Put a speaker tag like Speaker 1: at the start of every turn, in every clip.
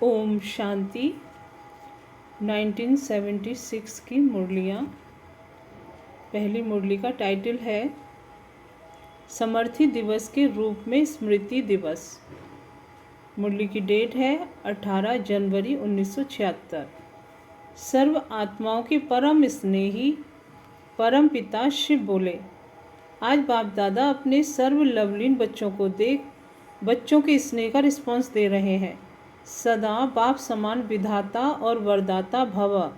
Speaker 1: ओम शांति। 1976 की मुरलियाँ। पहली मुरली का टाइटल है समर्थी दिवस के रूप में स्मृति दिवस। मुरली की डेट है 18 जनवरी 1976। सर्व आत्माओं के परम स्नेही परम पिता शिव बोले, आज बाप दादा अपने सर्व लवलीन बच्चों को देख बच्चों के स्नेह का रिस्पॉन्स दे रहे हैं। सदा बाप समान विधाता और वरदाता भव,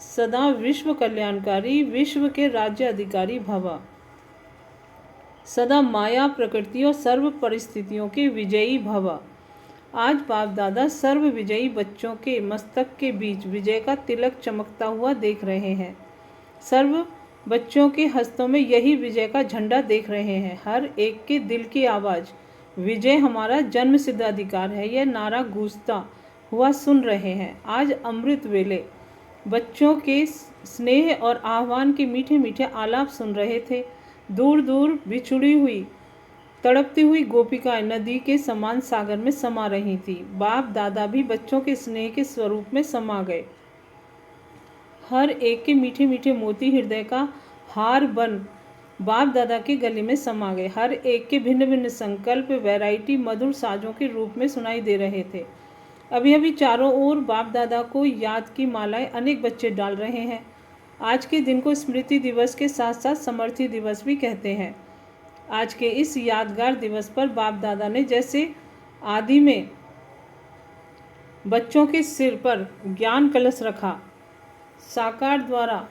Speaker 1: सदा विश्व कल्याणकारी विश्व के राज्य अधिकारी भव, सदा माया प्रकृति और सर्व परिस्थितियों के विजयी भव। आज बाप दादा सर्व विजयी बच्चों के मस्तक के बीच विजय का तिलक चमकता हुआ देख रहे हैं। सर्व बच्चों के हस्तों में यही विजय का झंडा देख रहे हैं। हर एक के दिल की आवाज़ विजय हमारा जन्म सिद्ध अधिकार है, यह नारा गूंजता हुआ सुन रहे हैं। आज अमृत वेले बच्चों के स्नेह और आह्वान के मीठे मीठे आलाप सुन रहे थे। दूर दूर बिछुड़ी हुई तड़पती हुई गोपिकाएं नदी के समान सागर में समा रही थी। बाप दादा भी बच्चों के स्नेह के स्वरूप में समा गए। हर एक के मीठे मीठे मोती हृदय का हार बन बाप दादा के गले में समा गए। हर एक के भिन्न भिन्न संकल्प वैरायटी मधुर साजों के रूप में सुनाई दे रहे थे। अभी अभी चारों ओर बाप दादा को याद की मालाएं अनेक बच्चे डाल रहे हैं। आज के दिन को स्मृति दिवस के साथ साथ समर्थी दिवस भी कहते हैं। आज के इस यादगार दिवस पर बाप दादा ने जैसे आदि में बच्चों के सिर पर ज्ञान कलश रखा, साकार द्वारा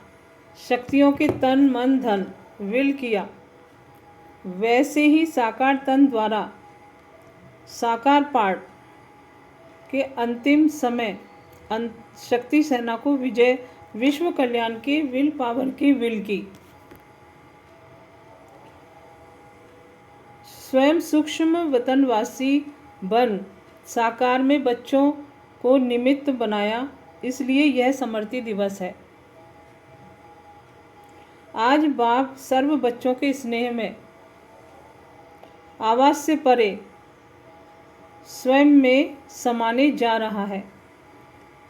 Speaker 1: शक्तियों के तन मन धन विल किया, वैसे ही साकार तन द्वारा साकार पाठ के अंतिम समय शक्ति सेना को विजय विश्व कल्याण के विल पावर की विल की। स्वयं सूक्ष्म वतनवासी बन साकार में बच्चों को निमित्त बनाया, इसलिए यह समर्थी दिवस है। आज बाप सर्व बच्चों के स्नेह में आवाज से परे स्वयं में समाने जा रहा है।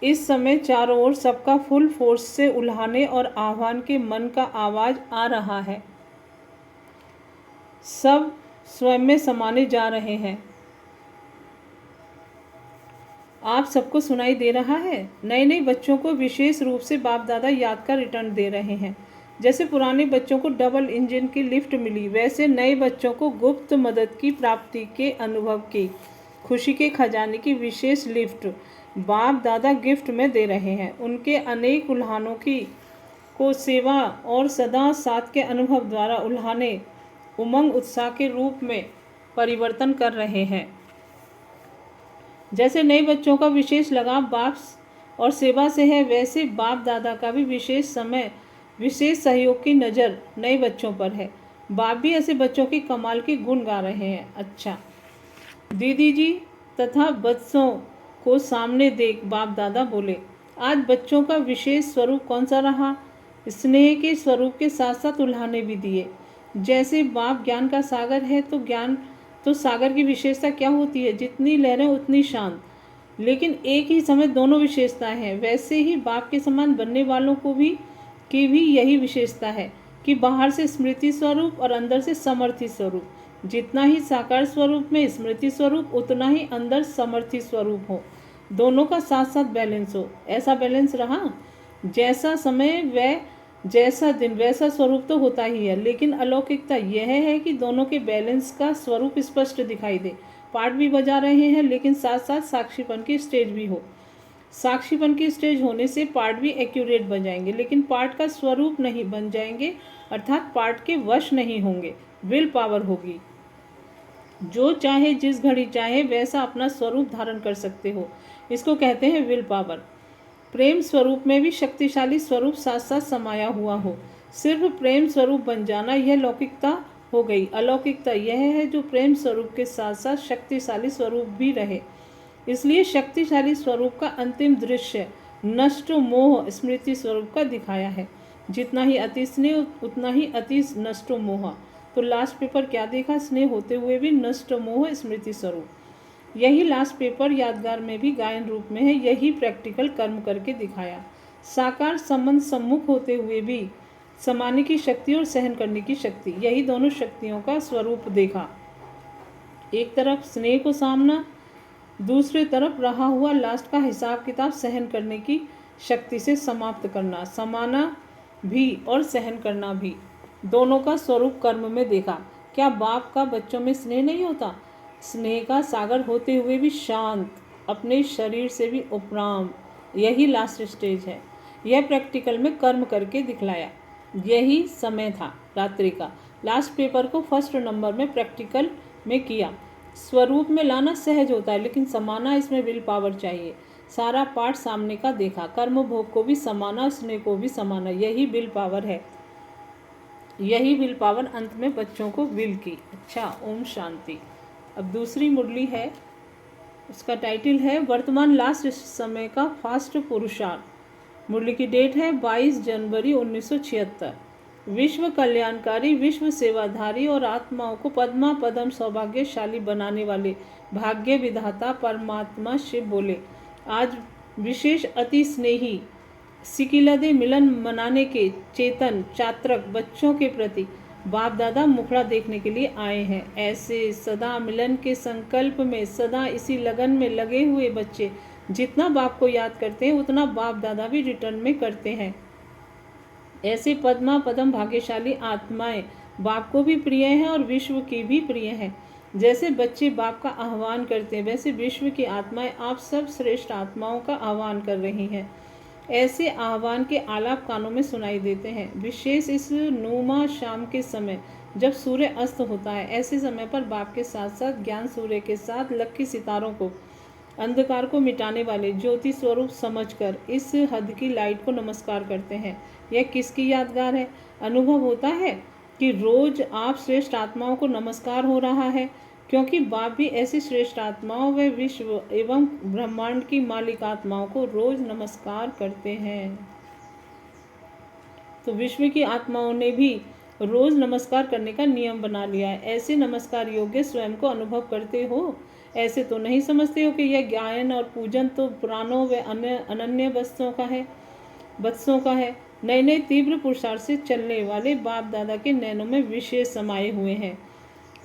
Speaker 1: इस समय चारों ओर सबका फुल फोर्स से उल्हाने और आह्वान के मन का आवाज आ रहा है। सब स्वयं में समाने जा रहे हैं। आप सबको सुनाई दे रहा है। नए नए बच्चों को विशेष रूप से बाप दादा याद का रिटर्न दे रहे हैं। जैसे पुराने बच्चों को डबल इंजन की लिफ्ट मिली, वैसे नए बच्चों को गुप्त मदद की प्राप्ति के अनुभव की खुशी के खजाने की विशेष लिफ्ट बाप दादा गिफ्ट में दे रहे हैं। उनके अनेक उल्हानों की को सेवा और सदा साथ के अनुभव द्वारा उल्हाने उमंग उत्साह के रूप में परिवर्तन कर रहे हैं। जैसे नए बच्चों का विशेष लगाव बाप और सेवा से है, वैसे बाप दादा का भी विशेष समय विशेष सहयोग की नज़र नए बच्चों पर है। बाप भी ऐसे बच्चों के कमाल के गुण गा रहे हैं। अच्छा दीदी जी तथा बच्चों को सामने देख बाप दादा बोले, आज बच्चों का विशेष स्वरूप कौन सा रहा? स्नेह के स्वरूप के साथ साथ उल्हाने भी दिए। जैसे बाप ज्ञान का सागर है, तो सागर की विशेषता क्या होती है? जितनी लहरें उतनी शांत, लेकिन एक ही समय दोनों विशेषताएं हैं। वैसे ही बाप के समान बनने वालों की भी यही विशेषता है कि बाहर से स्मृति स्वरूप और अंदर से समर्थी स्वरूप। जितना ही साकार स्वरूप में स्मृति स्वरूप, उतना ही अंदर समर्थी स्वरूप हो। दोनों का साथ साथ बैलेंस हो। ऐसा बैलेंस रहा, जैसा समय वह जैसा दिन वैसा स्वरूप तो होता ही है, लेकिन अलौकिकता यह है कि दोनों के बैलेंस का स्वरूप स्पष्ट दिखाई दे। पाठ भी बजा रहे हैं, लेकिन साथ साथ साक्षीपन की स्टेज भी हो। साक्षीपन की स्टेज होने से पाठ भी एक्यूरेट बन जाएंगे, लेकिन पाठ का स्वरूप नहीं बन जाएंगे, अर्थात पाठ के वश नहीं होंगे। विल पावर होगी। जो चाहे जिस घड़ी चाहे वैसा अपना स्वरूप धारण कर सकते हो, इसको कहते हैं विल पावर। प्रेम स्वरूप में भी शक्तिशाली स्वरूप साथ साथ समाया हुआ हो। सिर्फ प्रेम स्वरूप बन जाना यह लौकिकता हो गई। अलौकिकता यह है जो प्रेम स्वरूप के साथ साथ शक्तिशाली स्वरूप भी रहे। इसलिए शक्तिशाली स्वरूप का अंतिम दृश्य नष्ट मोह स्मृति स्वरूप का दिखाया है। जितना ही अति स्नेह उतना ही अति नष्ट मोह। तो लास्ट पेपर क्या देखा? स्नेह होते हुए भी नष्ट मोह स्मृति स्वरूप। यही लास्ट पेपर यादगार में भी गायन रूप में है, यही प्रैक्टिकल कर्म करके दिखाया। साकार संबंध सम्मुख होते हुए भी समाने की शक्ति और सहन करने की शक्ति, यही दोनों शक्तियों का स्वरूप देखा। एक तरफ स्नेह को सामना, दूसरी तरफ रहा हुआ लास्ट का हिसाब किताब सहन करने की शक्ति से समाप्त करना, समाना भी और सहन करना भी, दोनों का स्वरूप कर्म में देखा। क्या बाप का बच्चों में स्नेह नहीं होता? स्नेह का सागर होते हुए भी शांत, अपने शरीर से भी उपराम, यही लास्ट स्टेज है। यह प्रैक्टिकल में कर्म करके दिखलाया। यही समय था रात्रि का। लास्ट पेपर को फर्स्ट नंबर में प्रैक्टिकल में किया। स्वरूप में लाना सहज होता है, लेकिन समाना इसमें विल पावर चाहिए। सारा पाठ सामने का देखा, कर्म भोग को भी समाना, स्नेह को भी समाना, यही विल पावर है। यही विल पावर अंत में बच्चों को विल की। अच्छा, ओम शांति। अब दूसरी मुरली है, उसका टाइटल है वर्तमान लास्ट समय का फास्ट पुरुषार्थ। मुरली की डेट है 22 जनवरी 1976। विश्व कल्याणकारी, विश्व सेवाधारी और आत्माओं को पद्मा पदम सौभाग्यशाली बनाने वाले भाग्य विधाता परमात्मा शिव बोले, आज विशेष अति स्नेही सिकिलदे मिलन मनाने के चेतन चात्रक बच्चों के प्रति बाप दादा मुखड़ा देखने के लिए आए हैं। ऐसे सदा मिलन के संकल्प में, सदा इसी लगन में लगे हुए बच्चे जितना बाप को याद करते हैं, उतना बाप दादा भी रिटर्न में करते हैं। ऐसे पद्मा पदम भाग्यशाली आत्माएं बाप को भी प्रिय हैं और विश्व की भी प्रिय हैं। जैसे बच्चे बाप का आह्वान करते हैं, वैसे विश्व की आत्माएं आप सब श्रेष्ठ आत्माओं का आह्वान कर रही हैं। ऐसे आह्वान के आलाप कानों में सुनाई देते हैं। विशेष इस नुमा शाम के समय जब सूर्य अस्त होता है, ऐसे समय पर बाप के साथ साथ ज्ञान सूर्य के साथ लक्की सितारों को, अंधकार को मिटाने वाले ज्योति स्वरूप समझकर इस हद की लाइट को नमस्कार करते हैं। यह किसकी यादगार है? अनुभव होता है कि रोज आप श्रेष्ठ आत्माओं को नमस्कार हो रहा है, क्योंकि बाप भी ऐसी श्रेष्ठ आत्माओं व विश्व एवं ब्रह्मांड की मालिक आत्माओं को रोज नमस्कार करते हैं। तो विश्व की आत्माओं ने भी रोज नमस्कार करने का नियम बना लिया है। ऐसे नमस्कार योग्य स्वयं को अनुभव करते हो? ऐसे तो नहीं समझते हो कि यह ज्ञान और पूजन तो पुरानों व अन्य अनन्य बत्सों का है। नए नए तीव्र पुरुषार्थ से चलने वाले बाप दादा के नैनों में विशेष समाये हुए हैं।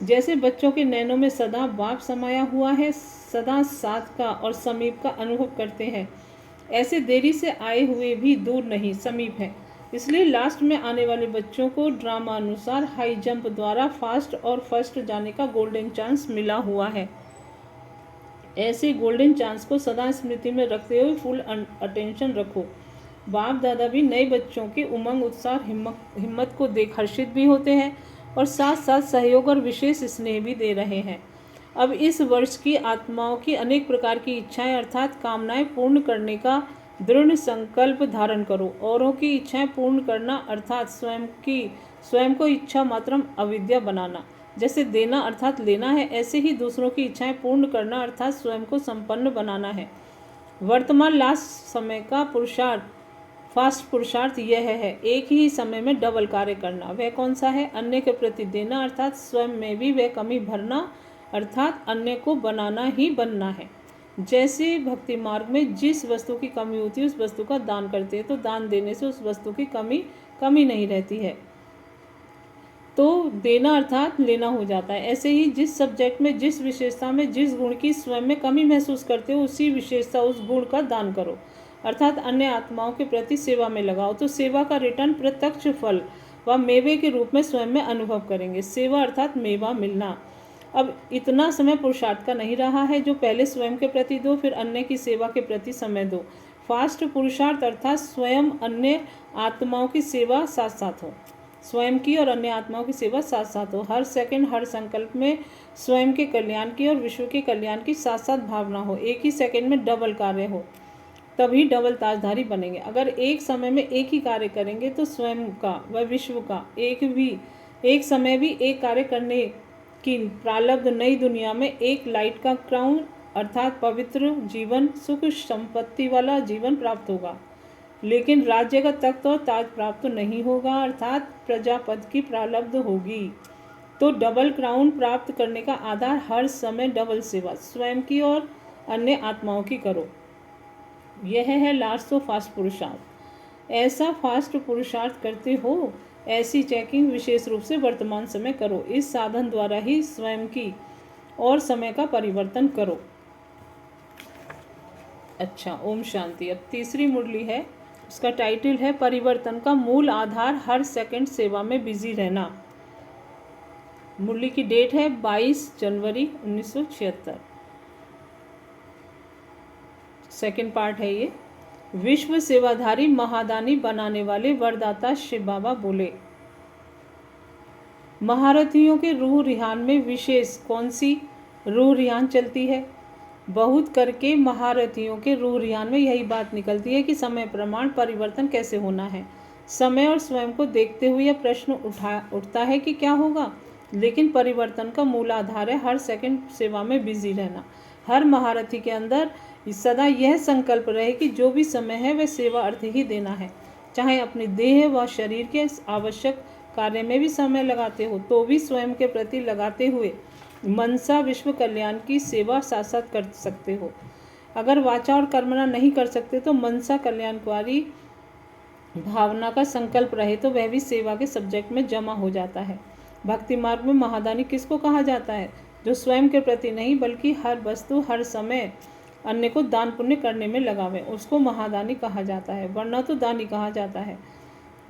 Speaker 1: जैसे बच्चों के नैनों में सदा बाप समाया हुआ है, सदा साथ का और समीप का अनुभव करते हैं, ऐसे देरी से आए हुए भी दूर नहीं, समीप है। इसलिए लास्ट में आने वाले बच्चों को ड्रामा अनुसार हाई जंप द्वारा फास्ट और फर्स्ट जाने का गोल्डन चांस मिला हुआ है। ऐसे गोल्डन चांस को सदा स्मृति में रखते हुए फुल अटेंशन रखो। बाप दादा भी नए बच्चों के उमंग, उत्साह, हिम्मत को देख हर्षित भी होते हैं और साथ साथ सहयोग और विशेष स्नेह भी दे रहे हैं। अब इस वर्ष की आत्माओं की अनेक प्रकार की इच्छाएं अर्थात कामनाएं पूर्ण करने का दृढ़ संकल्प धारण करो। औरों की इच्छाएं पूर्ण करना अर्थात स्वयं को इच्छा मात्रम अविद्या बनाना। जैसे देना अर्थात लेना है, ऐसे ही दूसरों की इच्छाएं पूर्ण करना अर्थात स्वयं को संपन्न बनाना है। वर्तमान लास्ट समय का फास्ट पुरुषार्थ यह है, एक ही समय में डबल कार्य करना। वह कौन सा है? अन्य के प्रति देना अर्थात स्वयं में भी वह कमी भरना अर्थात अन्य को बनाना ही बनना है। जैसे भक्ति मार्ग में जिस वस्तु की कमी होती है उस वस्तु का दान करते हैं, तो दान देने से उस वस्तु की कमी नहीं रहती है, तो देना अर्थात लेना हो जाता है। ऐसे ही जिस सब्जेक्ट में, जिस विशेषता में, जिस गुण की स्वयं में कमी महसूस करते हो, उसी विशेषता, उस गुण का दान करो अर्थात अन्य आत्माओं के प्रति सेवा में लगाओ, तो सेवा का रिटर्न प्रत्यक्ष फल व मेवे के रूप में स्वयं में अनुभव करेंगे। सेवा अर्थात मेवा मिलना। अब इतना समय पुरुषार्थ का नहीं रहा है जो पहले स्वयं के प्रति दो, फिर अन्य की सेवा के प्रति समय दो। फास्ट पुरुषार्थ अर्थात स्वयं अन्य आत्माओं की सेवा साथ साथ हो, स्वयं की और अन्य आत्माओं की सेवा साथ साथ हो। हर सेकंड, हर संकल्प में स्वयं के कल्याण की और विश्व के कल्याण की साथ साथ भावना हो। एक ही सेकंड में डबल कार्य हो, तभी डबल ताजधारी बनेंगे। अगर एक समय में एक ही कार्य करेंगे तो स्वयं का व विश्व का एक समय भी एक कार्य करने की प्रारब्ध नई दुनिया में एक लाइट का क्राउन अर्थात पवित्र जीवन, सुख संपत्ति वाला जीवन प्राप्त होगा, लेकिन राज्य का तख्त और ताज प्राप्त नहीं होगा अर्थात प्रजापद की प्रारब्ध होगी। तो डबल क्राउन प्राप्त करने का आधार हर समय डबल सेवा स्वयं की और अन्य आत्माओं की करो। यह है लास्ट ऑफ फास्ट पुरुषार्थ। ऐसा फास्ट पुरुषार्थ करते हो, ऐसी चेकिंग विशेष रूप से वर्तमान समय करो। इस साधन द्वारा ही स्वयं की और समय का परिवर्तन करो। अच्छा, ओम शांति। अब तीसरी मुरली है, उसका टाइटल है परिवर्तन का मूल आधार हर सेकंड सेवा में बिजी रहना। मुरली की डेट है 22 जनवरी 1976। सेकंड पार्ट है ये। विश्व सेवाधारी महादानी बनाने वाले वरदाता शिव बाबा बोले, महारथियों के रूह रिहान में विशेष कौन सी रूह रिहान चलती है? बहुत करके महारथियों के रूह रिहान में यही बात निकलती है कि समय प्रमाण परिवर्तन कैसे होना है। समय और स्वयं को देखते हुए यह प्रश्न उठता है कि क्या होगा। लेकिन परिवर्तन का मूल आधार है हर सेकंड सेवा में बिजी रहना। हर महारथी के अंदर सदा यह संकल्प रहे कि जो भी समय है वह सेवा अर्थ ही देना है। चाहे अपनी देह व शरीर के आवश्यक कार्य में भी समय लगाते हो तो भी स्वयं के प्रति लगाते हुए मनसा विश्व कल्याण की सेवा साथ साथ कर सकते हो। अगर वाचा और कर्मणा नहीं कर सकते तो मनसा कल्याणकारी भावना का संकल्प रहे तो वह भी सेवा के सब्जेक्ट में जमा हो जाता है। भक्ति मार्ग में महादानी किसको कहा जाता है? जो स्वयं के प्रति नहीं बल्कि हर वस्तु हर समय अन्य को दान पुण्य करने में लगावे, उसको महादानी कहा जाता है, वरना तो दानी कहा जाता है।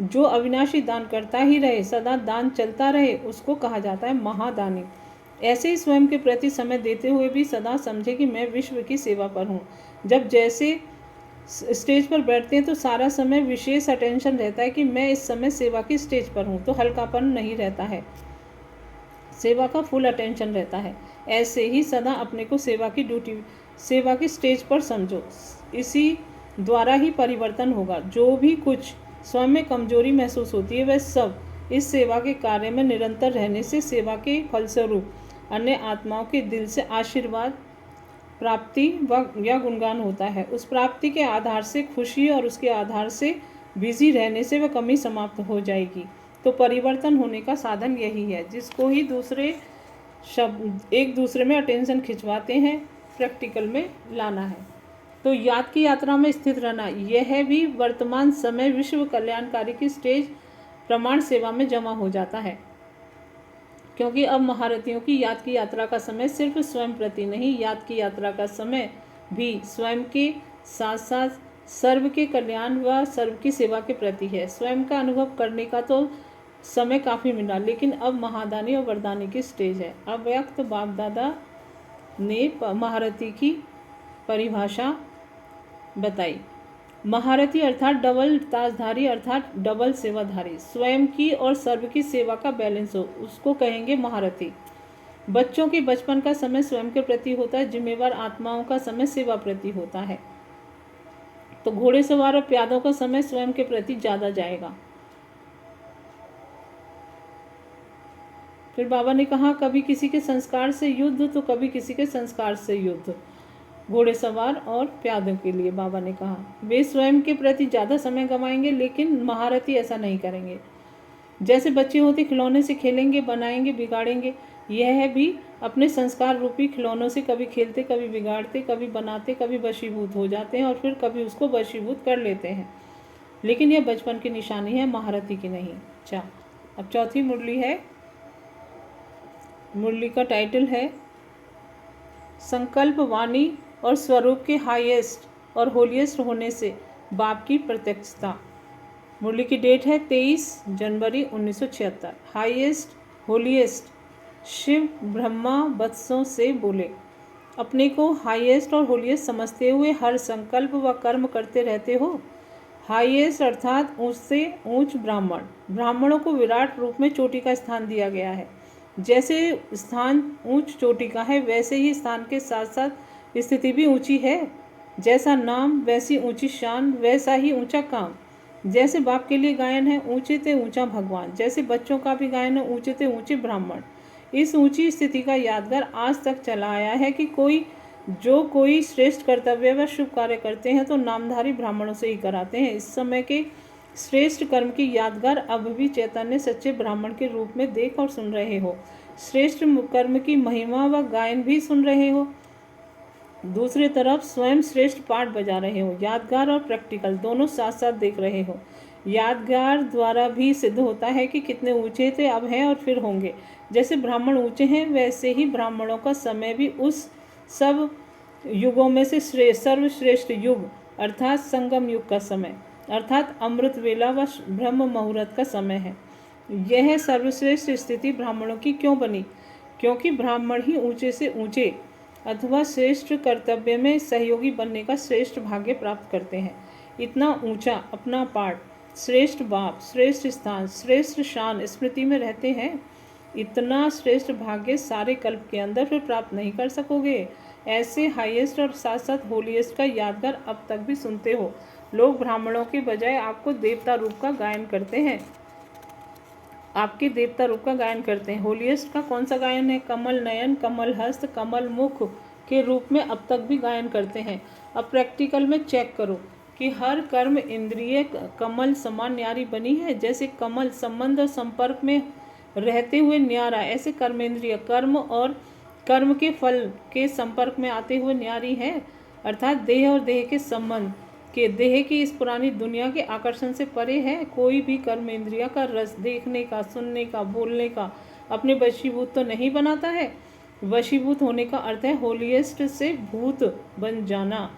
Speaker 1: जो अविनाशी दान करता ही रहे, सदा दान चलता रहे, उसको कहा जाता है महादानी। ऐसे ही स्वयं के प्रति समय देते हुए भी सदा समझे कि मैं विश्व की सेवा पर हूँ। जब जैसे स्टेज पर बैठते हैं तो सारा समय विशेष अटेंशन रहता है कि मैं इस समय सेवा की स्टेज पर हूँ, तो हल्कापन नहीं रहता है, सेवा का फुल अटेंशन रहता है। ऐसे ही सदा अपने को सेवा की ड्यूटी, सेवा की स्टेज पर समझो। इसी द्वारा ही परिवर्तन होगा। जो भी कुछ स्वयं में कमजोरी महसूस होती है वह सब इस सेवा के कार्य में निरंतर रहने से सेवा के फलस्वरूप अन्य आत्माओं के दिल से आशीर्वाद प्राप्ति या गुणगान होता है। उस प्राप्ति के आधार से खुशी और उसके आधार से बिजी रहने से वह कमी समाप्त हो जाएगी। तो परिवर्तन होने का साधन यही है, जिसको ही दूसरे शब्द एक दूसरे में अटेंशन खिंचवाते हैं, प्रैक्टिकल में लाना है। तो याद की यात्रा में स्थित रहना, यह भी वर्तमान समय विश्व कल्याणकारी की स्टेज प्रमाण सेवा में जमा हो जाता है। क्योंकि अब महारथियों की याद की यात्रा का समय सिर्फ स्वयं प्रति नहीं, याद की यात्रा का समय भी स्वयं के साथ साथ सर्व के कल्याण व सर्व की सेवा के प्रति है। स्वयं का अनुभव करने का तो समय काफ़ी मिला, लेकिन अब महादानी और वरदानी की स्टेज है। अव्यक्त बाप दादा ने महारथी की परिभाषा बताई। महारथी अर्थात डबल ताजधारी अर्थात डबल सेवाधारी, स्वयं की और सर्व की सेवा का बैलेंस हो, उसको कहेंगे महारथी। बच्चों के बचपन का समय स्वयं के प्रति होता है, जिम्मेवार आत्माओं का समय सेवा प्रति होता है। तो घोड़े सवार और प्यादों का समय स्वयं के प्रति ज़्यादा जाएगा। फिर बाबा ने कहा कभी किसी के संस्कार से युद्ध तो कभी किसी के संस्कार से युद्ध। घोड़े सवार और प्यादों के लिए बाबा ने कहा वे स्वयं के प्रति ज़्यादा समय गंवाएंगे, लेकिन महारथी ऐसा नहीं करेंगे। जैसे बच्चे होते खिलौने से खेलेंगे, बनाएंगे, बिगाड़ेंगे, यह भी अपने संस्कार रूपी खिलौनों से कभी खेलते, कभी बिगाड़ते, कभी बनाते, कभी वशीभूत हो जाते हैं और फिर कभी उसको वशीभूत कर लेते हैं। लेकिन यह बचपन की निशानी है, महारथी की नहीं। अच्छा, अब चौथी मुरली है। मुरली का टाइटल है संकल्प वाणी और स्वरूप के हाईएस्ट और होलीएस्ट होने से बाप की प्रत्यक्षता। मुरली की डेट है 23 जनवरी 1976। हाईएस्ट होलीएस्ट शिव ब्रह्मा वत्सों से बोले, अपने को हाईएस्ट और होलीएस्ट समझते हुए हर संकल्प व कर्म करते रहते हो। हाईएस्ट अर्थात ऊंच से ऊंच ब्राह्मण, ब्राह्मणों को विराट रूप में चोटी का स्थान दिया गया है। जैसे स्थान ऊंच चोटी का है, वैसे ही स्थान के साथ साथ स्थिति भी ऊंची है। जैसा नाम वैसी ऊंची शान, वैसा ही ऊंचा काम। जैसे बाप के लिए गायन है, ऊंचे ते ऊंचा भगवान, जैसे बच्चों का भी गायन है, ऊंचे ते ऊंचे ब्राह्मण। इस ऊंची स्थिति का यादगार आज तक चला आया है कि कोई श्रेष्ठ कर्तव्य व शुभ कार्य करते हैं तो नामधारी ब्राह्मणों से ही कराते हैं। इस समय के श्रेष्ठ कर्म की यादगार अब भी चैतन्य सच्चे ब्राह्मण के रूप में देख और सुन रहे हो। श्रेष्ठ कर्म की महिमा व गायन भी सुन रहे हो। दूसरी तरफ स्वयं श्रेष्ठ पाठ बजा रहे हो। यादगार और प्रैक्टिकल दोनों साथ साथ देख रहे हो। यादगार द्वारा भी सिद्ध होता है कि कितने ऊंचे थे, अब हैं और फिर होंगे। जैसे ब्राह्मण ऊंचे हैं, वैसे ही ब्राह्मणों का समय भी उस सब युगों में से सर्वश्रेष्ठ युग अर्थात संगम युग का समय, अर्थात अमृत वेला व ब्रह्म मुहूर्त का समय है। यह सर्वश्रेष्ठ स्थिति ब्राह्मणों की क्यों बनी? क्योंकि ब्राह्मण ही ऊंचे से ऊंचे अथवा श्रेष्ठ कर्तव्य में सहयोगी बनने का श्रेष्ठ भाग्य प्राप्त करते हैं। इतना ऊंचा अपना पाठ, श्रेष्ठ बाप, श्रेष्ठ स्थान, श्रेष्ठ शान स्मृति में रहते हैं। इतना श्रेष्ठ भाग्य सारे कल्प के अंदर फिर प्राप्त नहीं कर सकोगे। ऐसे हाईएस्ट और साथ साथ होलीएस्ट का यादगार अब तक भी सुनते हो। लोग ब्राह्मणों के बजाय आपको देवता रूप का गायन करते हैं, आपके देवता रूप का गायन करते हैं। होलीएस्ट का कौन सा गायन है? कमल नयन, कमल हस्त, कमल मुख के रूप में अब तक भी गायन करते हैं। अब प्रैक्टिकल में चेक करो कि हर कर्म इंद्रिय कमल समान न्यारी बनी है। जैसे कमल संबंध और संपर्क में रहते हुए न्यारा, ऐसे कर्मेंद्रिय कर्म और कर्म के फल के संपर्क में आते हुए न्यारी है। अर्थात देह और देह के संबंध के, देह की इस पुरानी दुनिया के आकर्षण से परे है। कोई भी कर्म इंद्रिया का रस देखने का, सुनने का, बोलने का अपने वशीभूत तो नहीं बनाता है। वशीभूत होने का अर्थ है होलीएस्ट से भूत बन जाना।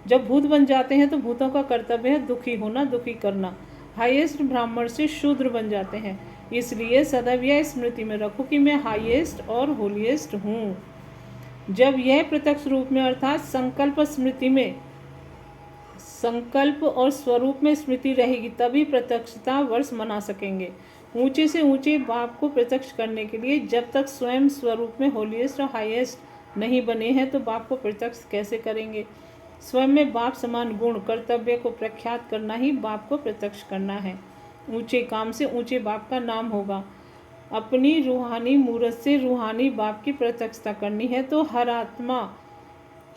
Speaker 1: जब भूत बन जाते हैं तो भूतों का कर्तव्य है दुखी होना, दुखी करना। हाईएस्ट ब्राह्मण से शूद्र बन जाते हैं। इसलिए सदैव यह स्मृति में रखो कि मैं हाईएस्ट और होलीएस्ट हूँ। जब यह प्रत्यक्ष रूप में अर्थात संकल्प स्मृति में, संकल्प और स्वरूप में स्मृति रहेगी, तभी प्रत्यक्षता वर्ष मना सकेंगे। ऊंचे से ऊंचे बाप को प्रत्यक्ष करने के लिए जब तक स्वयं स्वरूप में होलीएस्ट और हाईएस्ट नहीं बने हैं तो बाप को प्रत्यक्ष कैसे करेंगे? स्वयं में बाप समान गुण कर्तव्य को प्रख्यात करना ही बाप को प्रत्यक्ष करना है। ऊंचे काम से ऊंचे बाप का नाम होगा। अपनी रूहानी मूरत से रूहानी बाप की प्रत्यक्षता करनी है तो हर आत्मा,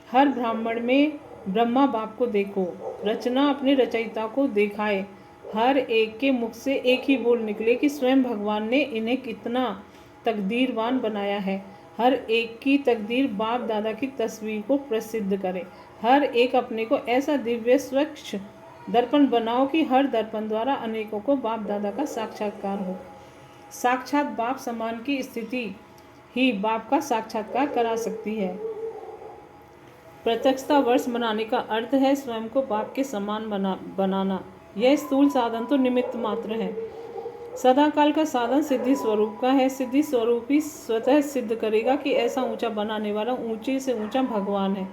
Speaker 1: हर ब्राह्मण में ब्रह्मा बाप को देखो। रचना अपने रचयिता को दिखाए। हर एक के मुख से एक ही बोल निकले कि स्वयं भगवान ने इन्हें कितना तकदीरवान बनाया है। हर एक की तकदीर बाप दादा की तस्वीर को प्रसिद्ध करे। हर एक अपने को ऐसा दिव्य स्वच्छ दर्पण बनाओ कि हर दर्पण द्वारा अनेकों को बाप दादा का साक्षात्कार हो। साक्षात बाप समान की स्थिति ही बाप का साक्षात्कार करा सकती है। प्रत्यक्षता वर्ष मनाने का अर्थ है स्वयं को बाप के समान बनाना। यह स्थूल साधन तो निमित्त मात्र है। सदाकाल का साधन सिद्धि स्वरूप का है। सिद्धि स्वरूप ही स्वतः सिद्ध करेगा कि ऐसा ऊंचा बनाने वाला ऊंचे से ऊंचा भगवान है।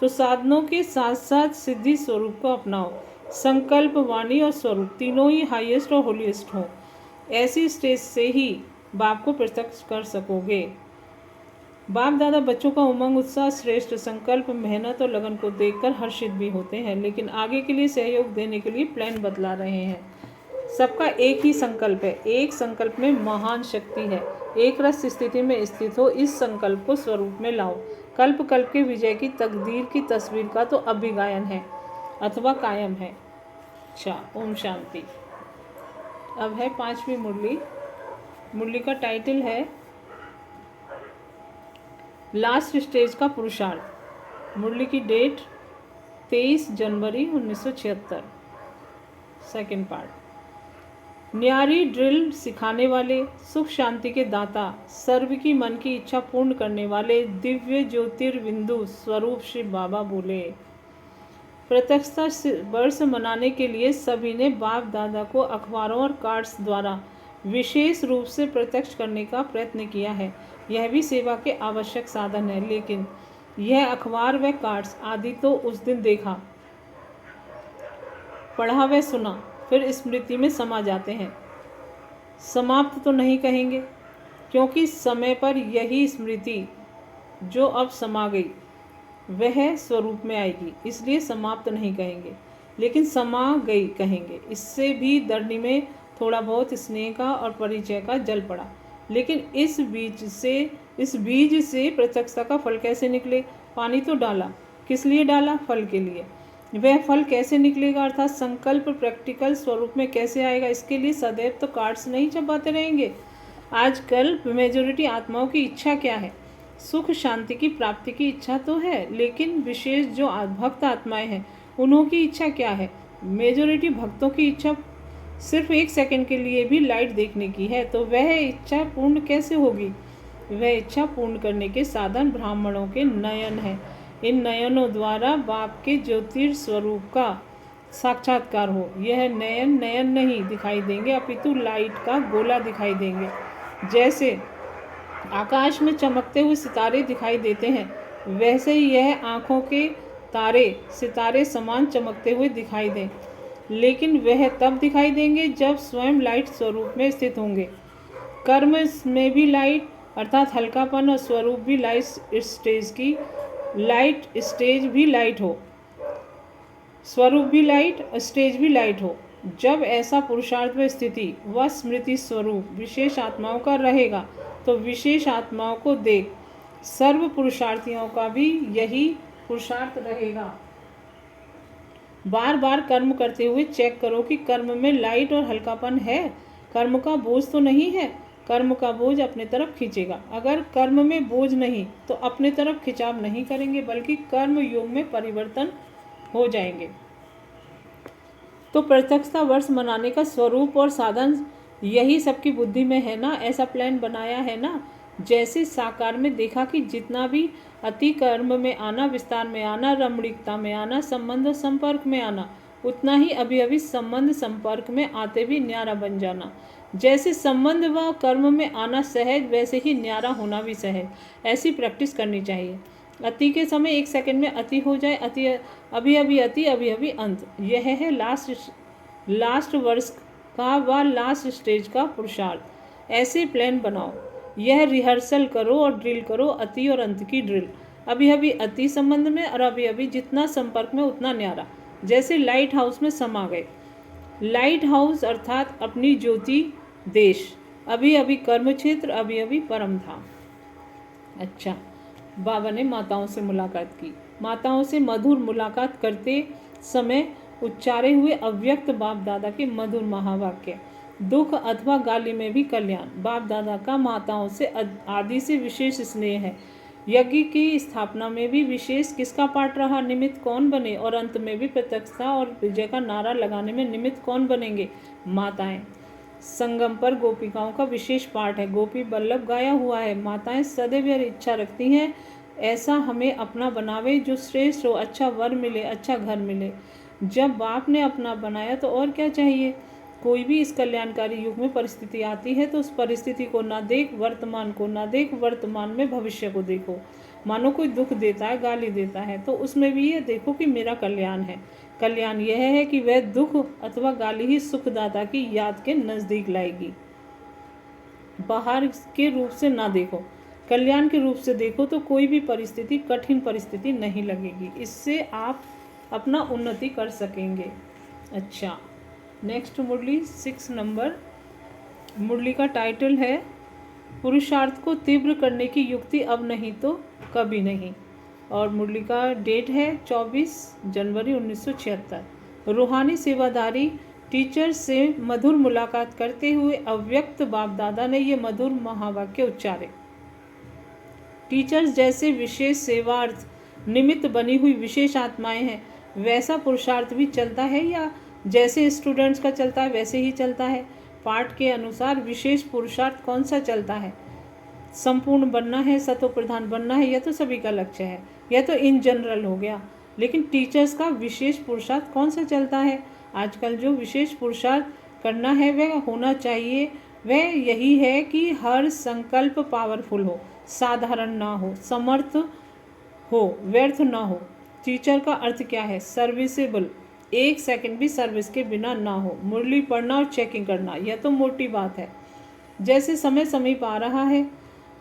Speaker 1: तो साधनों के साथ साथ सिद्धि स्वरूप को अपनाओ। संकल्प, वाणी और स्वरूप तीनों ही हाईएस्ट और होलीएस्ट हो। ऐसी स्टेज से ही बाप को प्रत्यक्ष कर सकोगे। बाप दादा बच्चों का उमंग, उत्साह, श्रेष्ठ संकल्प, मेहनत और लगन को देखकर हर्षित भी होते हैं, लेकिन आगे के लिए सहयोग देने के लिए प्लान बदला रहे हैं। सबका एक ही संकल्प है। एक संकल्प में महान शक्ति है। एक रस स्थिति में स्थित हो। इस संकल्प को स्वरूप में लाओ। कल्प कल्प के विजय की तकदीर की तस्वीर का तो अब भी गायन है अथवा कायम है। अच्छा, ओम शांति। अब है 5वीं मुरली। मुरली का टाइटल है लास्ट स्टेज का पुरुषार्थ। मुरली की डेट 23 जनवरी 1976। Second part. न्यारी ड्रिल सिखाने वाले, सुख शांति के दाता, सर्व की मन की इच्छा पूर्ण करने वाले दिव्य ज्योतिर्बिंदु स्वरूप श्री बाबा बोले। प्रत्यक्षता वर्ष मनाने के लिए सभी ने बाप दादा को अखबारों और कार्ड्स द्वारा विशेष रूप से प्रत्यक्ष करने का प्रयत्न किया है। यह भी सेवा के आवश्यक साधन है, लेकिन यह अखबार व कार्ड्स आदि तो उस दिन देखा, पढ़ा व सुना, फिर स्मृति में समा जाते हैं। समाप्त तो नहीं कहेंगे, क्योंकि समय पर यही स्मृति जो अब समा गई वह स्वरूप में आएगी, इसलिए समाप्त नहीं कहेंगे, लेकिन समा गई कहेंगे। इससे भी धरनी में थोड़ा बहुत स्नेह का और परिचय का जल पड़ा, लेकिन इस बीज से प्रत्यक्षता का फल कैसे निकले? पानी तो डाला, किस लिए डाला? फल के लिए। वह फल कैसे निकलेगा, अर्थात संकल्प प्रैक्टिकल स्वरूप में कैसे आएगा। इसके लिए सदैव तो कार्ड्स नहीं छपाते रहेंगे। आजकल मेजॉरिटी आत्माओं की इच्छा क्या है? सुख शांति की प्राप्ति की इच्छा तो है, लेकिन विशेष जो भक्त आत्माएं हैं उन्हों की इच्छा क्या है? मेजॉरिटी भक्तों की इच्छा सिर्फ 1 सेकंड के लिए भी लाइट देखने की है, तो वह इच्छा पूर्ण कैसे होगी? वह इच्छा पूर्ण करने के साधन ब्राह्मणों के नयन है। इन नयनों द्वारा बाप के ज्योतिर् स्वरूप का साक्षात्कार हो। यह नयन नयन नहीं दिखाई देंगे, अपितु लाइट का गोला दिखाई देंगे। जैसे आकाश में चमकते हुए सितारे दिखाई देते हैं, वैसे ही यह आँखों के तारे सितारे समान चमकते हुए दिखाई दें, लेकिन वह तब दिखाई देंगे जब स्वयं लाइट स्वरूप में स्थित होंगे। कर्म में भी लाइट अर्थात हल्कापन और स्वरूप भी लाइट स्टेज भी लाइट हो, स्वरूप भी लाइट, स्टेज भी लाइट हो। जब ऐसा पुरुषार्थ व स्थिति व स्मृति स्वरूप विशेष आत्माओं का रहेगा, तो विशेष आत्माओं को देख सर्व पुरुषार्थियों का भी यही पुरुषार्थ रहेगा। बार बार कर्म करते हुए चेक करो कि कर्म में लाइट और हल्कापन है। कर्म का बोझ तो नहीं है। कर्म का बोझ अपने तरफ खींचेगा। अगर कर्म में बोझ नहीं तो अपने तरफ खिंचाव नहीं करेंगे, बल्कि कर्म योग में परिवर्तन हो जाएंगे। तो प्रत्यक्षता वर्ष मनाने का स्वरूप और साधन यही सबकी बुद्धि में है ना, ऐसा प्लान बनाया है ना। जैसे साकार में देखा कि जितना भी अति कर्म में आना, विस्तार में आना, रमणीकता में आना, संबंध और संपर्क में आना, उतना ही अभी अभी संबंध संपर्क में आते भी न्यारा बन जाना। जैसे संबंध व कर्म में आना सहज, वैसे ही न्यारा होना भी सहज। ऐसी प्रैक्टिस करनी चाहिए। अति के समय 1 सेकंड में अति हो जाए, अति अभी अभी अति, अभी अभी अंत। यह है लास्ट वर्ष का व लास्ट स्टेज का पुरुषार्थ। ऐसे प्लान बनाओ। यह रिहर्सल करो और ड्रिल करो, अति और अंत की ड्रिल। अभी अभी अति संबंध में और अभी अभी जितना संपर्क में उतना न्यारा। जैसे लाइट हाउस में समा गए। लाइट हाउस अर्थात अपनी ज्योति देश। अभी अभी कर्म क्षेत्र, अभी अभी परम धाम। अच्छा, बाबा ने माताओं से मुलाकात की। माताओं से मधुर मुलाकात करते समय उच्चारे हुए अव्यक्त बाप दादा के मधुर महावाक्य। दुख अथवा गाली में भी कल्याण। बाप दादा का माताओं से आदि से विशेष स्नेह है। यज्ञ की स्थापना में भी विशेष किसका पाठ रहा? निमित्त कौन बने? और अंत में भी प्रत्यक्षता और विजय का नारा लगाने में निमित्त कौन बनेंगे? माताएं। संगम पर गोपिकाओं का विशेष पाठ है। गोपी बल्लभ गाया हुआ है। माताएं सदैव यह इच्छा रखती हैं, ऐसा हमें अपना बनावे जो श्रेष्ठ हो, अच्छा वर मिले, अच्छा घर मिले। जब बाप ने अपना बनाया तो और क्या चाहिए। कोई भी इस कल्याणकारी युग में परिस्थिति आती है तो उस परिस्थिति को ना देख, वर्तमान को ना देख, वर्तमान में भविष्य को देखो। मानो कोई दुख देता है, गाली देता है, तो उसमें भी ये देखो कि मेरा कल्याण है। कल्याण यह है कि वह दुख अथवा गाली ही सुखदाता की याद के नज़दीक लाएगी। बाहर के रूप से ना देखो, कल्याण के रूप से देखो, तो कोई भी परिस्थिति कठिन परिस्थिति नहीं लगेगी। इससे आप अपना उन्नति कर सकेंगे। अच्छा, नेक्स्ट मुरली 6 नंबर। मुरली का टाइटल है पुरुषार्थ को तीव्र करने की युक्ति अब नहीं तो कभी नहीं। और मुरली का डेट है 24 जनवरी 1976। रूहानी सेवादारी टीचर से मधुर मुलाकात करते हुए अव्यक्त बाप दादा ने ये मधुर महावाक्य उच्चारे। टीचर्स जैसे विशेष सेवार्थ निमित्त बनी हुई विशेष आत्माएं हैं, वैसा पुरुषार्थ भी चलता है या जैसे स्टूडेंट्स का चलता है वैसे ही चलता है? पाठ के अनुसार विशेष पुरुषार्थ कौन सा चलता है? संपूर्ण बनना है, सतो प्रधान बनना है, यह तो सभी का लक्ष्य है, यह तो इन जनरल हो गया। लेकिन टीचर्स का विशेष पुरुषार्थ कौन सा चलता है? आजकल जो विशेष पुरुषार्थ करना है वह होना चाहिए, वह यही है कि हर संकल्प पावरफुल हो, साधारण ना हो, समर्थ हो, व्यर्थ ना हो। टीचर का अर्थ क्या है? सर्विसेबल, 1 सेकंड भी सर्विस के बिना ना हो। मुरली पढ़ना और चेकिंग करना, यह तो मोटी बात है। जैसे समय समीप आ रहा है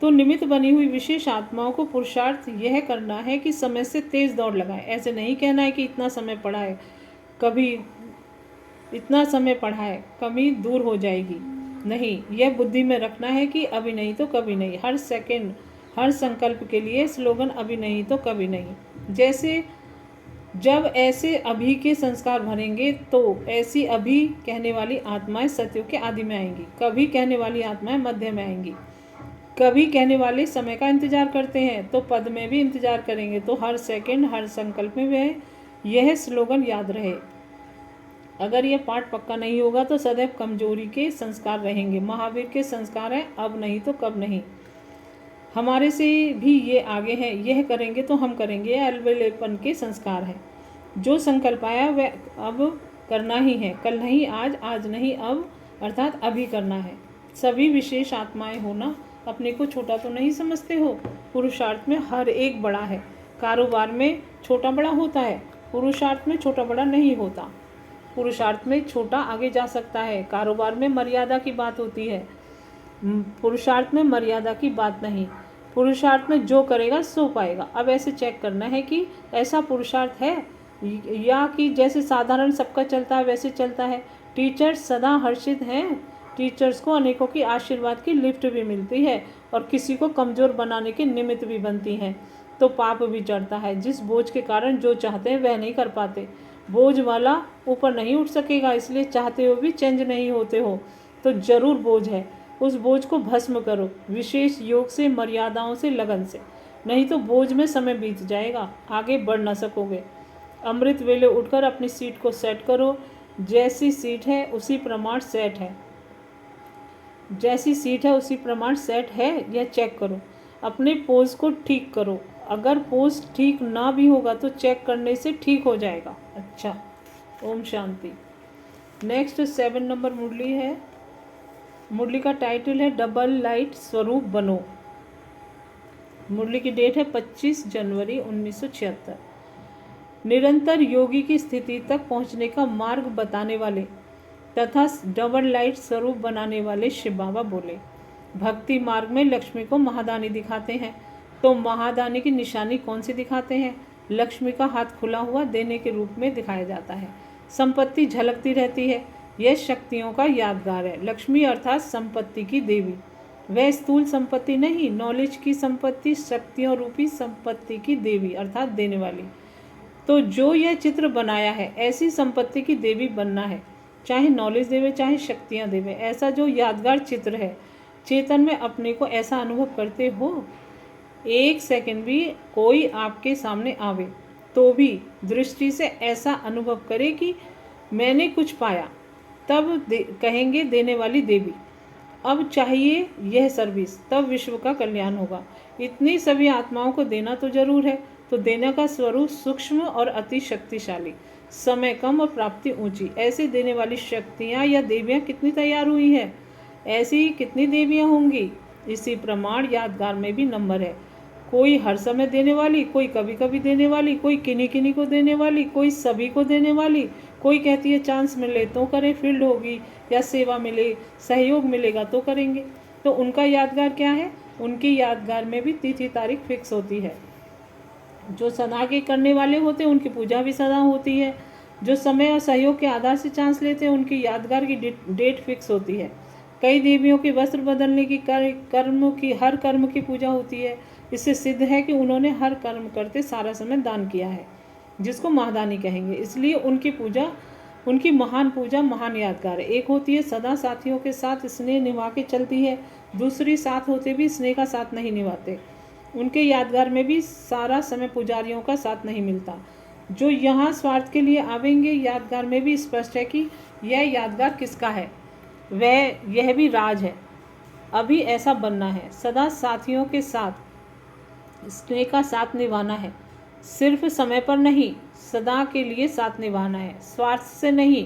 Speaker 1: तो निमित्त बनी हुई विशेष आत्माओं को पुरुषार्थ यह करना है कि समय से तेज दौड़ लगाए। ऐसे नहीं कहना है कि इतना समय पढ़ा है, कभी इतना समय पढ़ा है, कभी दूर हो जाएगी। नहीं, यह बुद्धि में रखना है कि अभी नहीं तो कभी नहीं। हर सेकंड, हर संकल्प के लिए स्लोगन अभी नहीं तो कभी नहीं। जैसे जब ऐसे अभी के संस्कार भरेंगे तो ऐसी अभी कहने वाली आत्माएं सतयुग के आदि में आएंगी, कभी कहने वाली आत्माएं मध्य में आएंगी, कभी कहने वाले समय का इंतजार करते हैं तो पद में भी इंतजार करेंगे। तो हर सेकंड हर संकल्प में वह यह स्लोगन याद रहे। अगर यह पाठ पक्का नहीं होगा तो सदैव कमजोरी के संस्कार रहेंगे। महावीर के संस्कार हैं, अब नहीं तो कब नहीं। हमारे से भी ये आगे हैं, यह करेंगे तो हम करेंगे, यह अलबेलेपन के संस्कार हैं। जो संकल्प आया वह अब करना ही है, कल नहीं आज, आज नहीं अब, अर्थात अभी करना है। सभी विशेष आत्माएं होना अपने को छोटा तो नहीं समझते हो। पुरुषार्थ में हर एक बड़ा है। कारोबार में छोटा बड़ा होता है, पुरुषार्थ में छोटा बड़ा नहीं होता। पुरुषार्थ में छोटा आगे जा सकता है, कारोबार में मर्यादा की बात होती है, पुरुषार्थ में मर्यादा की बात नहीं। पुरुषार्थ में जो करेगा सो पाएगा। अब ऐसे चेक करना है कि ऐसा पुरुषार्थ है या कि जैसे साधारण सबका चलता है वैसे चलता है। टीचर्स सदा हर्षित हैं, टीचर्स को अनेकों की आशीर्वाद की लिफ्ट भी मिलती है और किसी को कमज़ोर बनाने के निमित्त भी बनती हैं, तो पाप भी चढ़ता है। जिस बोझ के कारण जो चाहते हैं वह नहीं कर पाते, बोझ वाला ऊपर नहीं उठ सकेगा, इसलिए चाहते हो भी चेंज नहीं होते हो, तो जरूर बोझ है। उस बोझ को भस्म करो, विशेष योग से, मर्यादाओं से, लगन से, नहीं तो बोझ में समय बीत जाएगा, आगे बढ़ ना सकोगे। अमृत वेले उठकर अपनी सीट को सेट करो। जैसी सीट है उसी प्रमाण सेट है, जैसी सीट है उसी प्रमाण सेट है, यह चेक करो। अपने पोज को ठीक करो। अगर पोज ठीक ना भी होगा तो चेक करने से ठीक हो जाएगा। अच्छा, ओम शांति। नेक्स्ट 7 नंबर मुरली है। मुरली का टाइटल है डबल लाइट स्वरूप बनो। मुरली की डेट है 25 जनवरी 1976। निरंतर योगी की स्थिति तक पहुंचने का मार्ग बताने वाले तथा डबल लाइट स्वरूप बनाने वाले शिव बाबा बोले, भक्ति मार्ग में लक्ष्मी को महादानी दिखाते हैं, तो महादानी की निशानी कौन सी दिखाते हैं? लक्ष्मी का हाथ खुला हुआ देने के रूप में दिखाया जाता है। संपत्ति झलकती रहती है, यह शक्तियों का यादगार है। लक्ष्मी अर्थात संपत्ति की देवी, वह स्थूल संपत्ति नहीं, नॉलेज की संपत्ति, शक्तियों रूपी संपत्ति की देवी अर्थात देने वाली। तो जो यह चित्र बनाया है ऐसी संपत्ति की देवी बनना है, चाहे नॉलेज देवे चाहे शक्तियाँ देवे। ऐसा जो यादगार चित्र है, चेतन में अपने को ऐसा अनुभव करते हो, एक सेकंड भी कोई आपके सामने आवे तो भी दृष्टि से ऐसा अनुभव करे कि मैंने कुछ पाया, तब कहेंगे देने वाली देवी। अब चाहिए यह सर्विस, तब विश्व का कल्याण होगा। इतनी सभी आत्माओं को देना तो जरूर है, तो देने का स्वरूप सूक्ष्म और अति शक्तिशाली, समय कम और प्राप्ति ऊंची। ऐसे देने वाली शक्तियाँ या देवियाँ कितनी तैयार हुई है, ऐसी कितनी देवियाँ होंगी। इसी प्रमाण यादगार में भी नंबर है। कोई हर समय देने वाली, कोई कभी कभी देने वाली, कोई किन्हीं किन्हीं को देने वाली, कोई सभी को देने वाली। कोई कहती है चांस मिले तो करें, फील्ड होगी या सेवा मिले, सहयोग मिलेगा तो करेंगे। तो उनका यादगार क्या है? उनकी यादगार में भी तिथि तारीख फिक्स होती है। जो सदा के करने वाले होते हैं उनकी पूजा भी सदा होती है। जो समय और सहयोग के आधार से चांस लेते हैं उनकी यादगार की डेट फिक्स होती है। कई देवियों के वस्त्र बदलने की, हर कर्म की पूजा होती है। इससे सिद्ध है कि उन्होंने हर कर्म करते सारा समय दान किया है, जिसको महादानी कहेंगे। इसलिए उनकी महान पूजा महान यादगार है। एक होती है सदा साथियों के साथ स्नेह निभा के चलती है, दूसरी साथ होते भी स्नेह का साथ नहीं निभाते। उनके यादगार में भी सारा समय पुजारियों का साथ नहीं मिलता। जो यहाँ स्वार्थ के लिए आवेंगे, यादगार में भी स्पष्ट है कि यह यादगार किसका है, वह यह भी राज है। अभी ऐसा बनना है, सदा साथियों के साथ स्नेह का साथ निभाना है, सिर्फ समय पर नहीं, सदा के लिए साथ निभाना है। स्वार्थ से नहीं,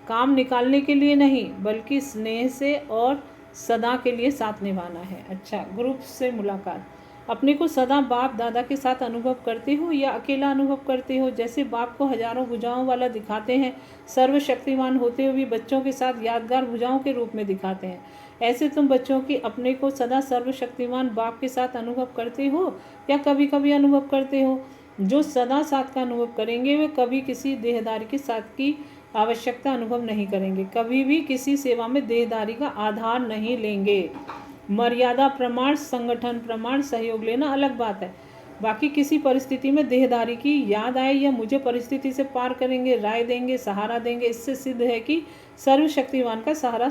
Speaker 1: काम निकालने के लिए नहीं, बल्कि स्नेह से और सदा के लिए साथ निभाना है। अच्छा, ग्रुप से मुलाकात। अपने को सदा बाप दादा के साथ अनुभव करते हो या अकेला अनुभव करते हो? जैसे बाप को हजारों भुजाओं वाला दिखाते हैं, सर्वशक्तिमान होते हुए भी बच्चों के साथ यादगार भुजाओं के रूप में दिखाते हैं, ऐसे तुम बच्चों की अपने को सदा सर्वशक्तिमान बाप के साथ अनुभव करते हो या कभी कभी अनुभव करते हो? जो सदा साथ का अनुभव करेंगे वे कभी किसी देहदारी के साथ की आवश्यकता अनुभव नहीं करेंगे, कभी भी किसी सेवा में देहदारी का आधार नहीं लेंगे। मर्यादा प्रमाण, संगठन प्रमाण, सहयोग लेना अलग बात है। बाकी किसी परिस्थिति में देहधारी की याद आए या मुझे परिस्थिति से पार करेंगे, राय देंगे, सहारा देंगे, इससे सिद्ध है कि सर्वशक्तिमान का सहारा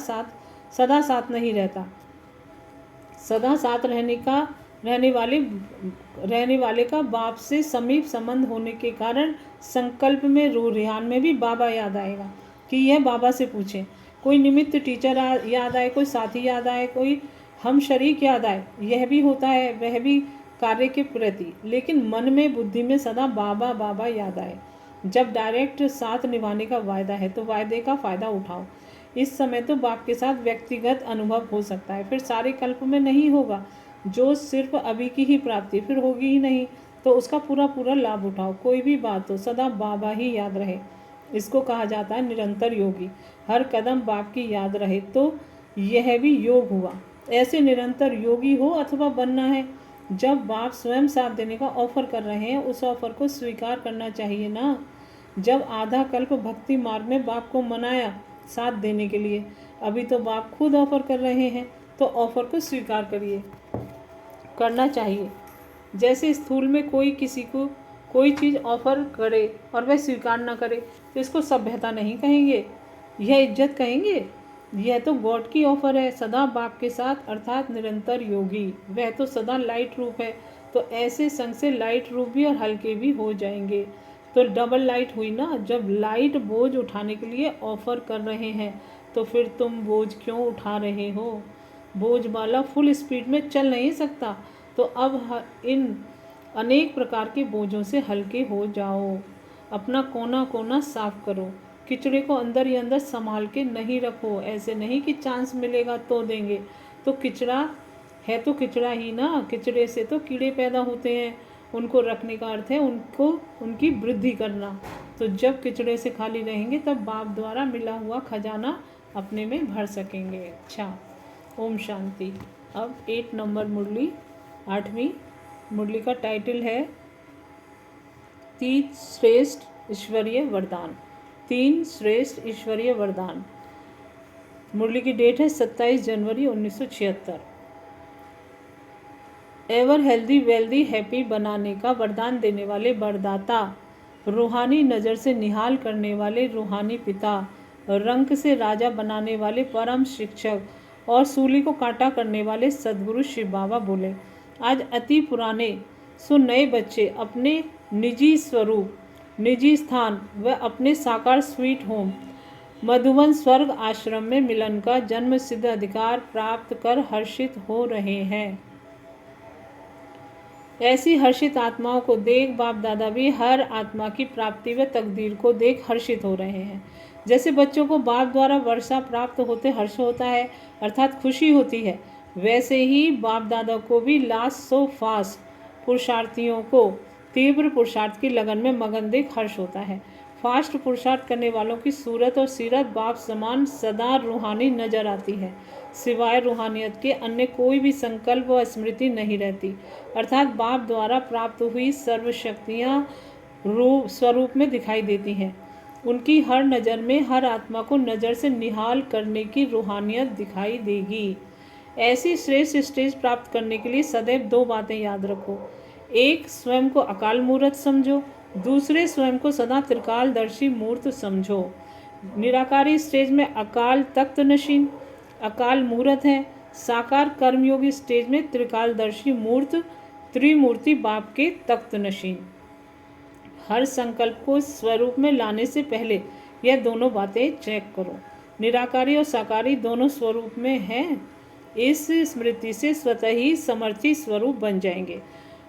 Speaker 1: सदा साथ नहीं रहता। सदा साथ रहने वाले का बाप से समीप संबंध होने के कारण संकल्प में रूहान में भी बाबा याद आएगा कि यह बाबा से पूछें। कोई निमित्त टीचर याद आए, कोई साथी याद आए, कोई हम शरीक याद आए, यह भी होता है, वह भी कार्य के प्रति, लेकिन मन में बुद्धि में सदा बाबा बाबा याद आए। जब डायरेक्ट साथ निभाने का वायदा है तो वायदे का फ़ायदा उठाओ। इस समय तो बाप के साथ व्यक्तिगत अनुभव हो सकता है, फिर सारे कल्प में नहीं होगा। जो सिर्फ अभी की ही प्राप्ति फिर होगी ही नहीं, तो उसका पूरा पूरा लाभ उठाओ। कोई भी बात हो सदा बाबा ही याद रहे, इसको कहा जाता है निरंतर योगी। हर कदम बाप की याद रहे तो यह भी योग हुआ। ऐसे निरंतर योगी हो अथवा बनना है। जब बाप स्वयं साथ देने का ऑफर कर रहे हैं, उस ऑफर को स्वीकार करना चाहिए ना। जब आधा कल्प भक्ति मार्ग में बाप को मनाया साथ देने के लिए, अभी तो बाप खुद ऑफर कर रहे हैं, तो ऑफर को स्वीकार करना चाहिए। जैसे स्थूल में कोई किसी को कोई चीज़ ऑफर करे और वह स्वीकार ना करे तो इसको सभ्यता नहीं कहेंगे, यह इज्जत कहेंगे। यह तो गॉड की ऑफर है, सदा बाप के साथ अर्थात निरंतर योगी। वह तो सदा लाइट रूप है, तो ऐसे संग से लाइट रूप भी और हल्के भी हो जाएंगे। तो डबल लाइट हुई ना। जब लाइट बोझ उठाने के लिए ऑफर कर रहे हैं तो फिर तुम बोझ क्यों उठा रहे हो? बोझ वाला फुल स्पीड में चल नहीं सकता, तो अब इन अनेक प्रकार के बोझों से हल्के हो जाओ। अपना कोना कोना साफ करो। किचड़े को अंदर ही अंदर संभाल के नहीं रखो। ऐसे नहीं कि चांस मिलेगा तो देंगे। तो किचड़ा है तो किचड़ा ही ना। किचड़े से तो कीड़े पैदा होते हैं, उनको रखने का अर्थ है उनकी वृद्धि करना। तो जब किचड़े से खाली रहेंगे तब बाप द्वारा मिला हुआ खजाना अपने में भर सकेंगे। अच्छा, ओम शांति। अब 8 नंबर मुरली, 8वीं मुरली का टाइटल है 3 श्रेष्ठ ईश्वरीय वरदान। 3 श्रेष्ठ ईश्वरीय वरदान। मुरली की डेट है 27 जनवरी 1976। एवर हेल्दी वेल्दी हैप्पी बनाने का वरदान देने वाले वरदाता, रूहानी नज़र से निहाल करने वाले रूहानी पिता, रंक से राजा बनाने वाले परम शिक्षक और सूली को कांटा करने वाले सद्गुरु शिव बाबा बोले, आज अति पुराने सो नए बच्चे अपने निजी स्वरूप, निजी स्थान व अपने साकार स्वीट होम मधुवन स्वर्ग आश्रम में मिलन का जन्म सिद्ध अधिकार प्राप्त कर हर्षित हो रहे हैं। ऐसी हर्षित आत्माओं को देख बाप दादा भी हर आत्मा की प्राप्ति व तकदीर को देख हर्षित हो रहे हैं। जैसे बच्चों को बाप द्वारा वर्षा प्राप्त होते हर्ष होता है अर्थात खुशी होती है, वैसे ही बाप दादा को भी लास्ट सो फास्ट पुरुषार्थियों को तीव्र पुरुषार्थ की लगन में मगन देख हर्ष होता है। फास्ट पुरुषार्थ करने वालों की सूरत और सीरत बाप समान सदा रूहानी नजर आती है। सिवाय रूहानियत के अन्य कोई भी संकल्प व स्मृति नहीं रहती, अर्थात बाप द्वारा प्राप्त हुई सर्वशक्तियाँ स्वरूप में दिखाई देती हैं। उनकी हर नज़र में हर आत्मा को नज़र से निहाल करने की रूहानियत दिखाई देगी। ऐसी श्रेष्ठ स्टेज प्राप्त करने के लिए सदैव 2 बातें याद रखो। एक, स्वयं को अकाल मूर्त समझो। दूसरे, स्वयं को सदा त्रिकालदर्शी मूर्त समझो। निराकारी स्टेज में अकाल तख्त नशीन अकाल मूर्त है। साकार कर्मयोगी स्टेज में त्रिकालदर्शी मूर्त त्रिमूर्ति बाप के तख्त नशीन। हर संकल्प को स्वरूप में लाने से पहले यह दोनों बातें चेक करो। निराकारी और साकारी दोनों स्वरूप में हैं। इस स्मृति से स्वतः ही समर्थी स्वरूप बन जाएंगे,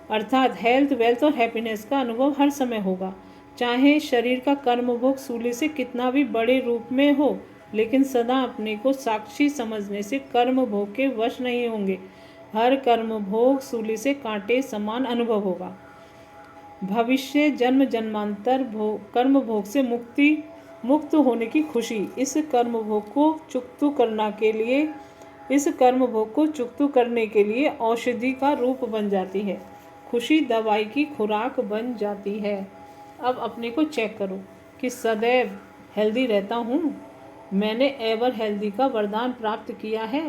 Speaker 1: अर्थात हेल्थ, वेल्थ और हैप्पीनेस का अनुभव हर समय होगा। चाहे शरीर का कर्म भोग सूली से कितना भी बड़े रूप में हो, लेकिन सदा अपने को साक्षी समझने से कर्म भोग के वश नहीं होंगे। हर कर्म भोग सूली से कांटे समान अनुभव होगा। भविष्य जन्म जन्मांतर कर्म भोग से मुक्त होने की खुशी इस कर्म भोग को चुकतू करने के लिए औषधि का रूप बन जाती है। खुशी दवाई की खुराक बन जाती है। अब अपने को चेक करो कि सदैव हेल्दी रहता हूँ। मैंने एवर हेल्दी का वरदान प्राप्त किया है।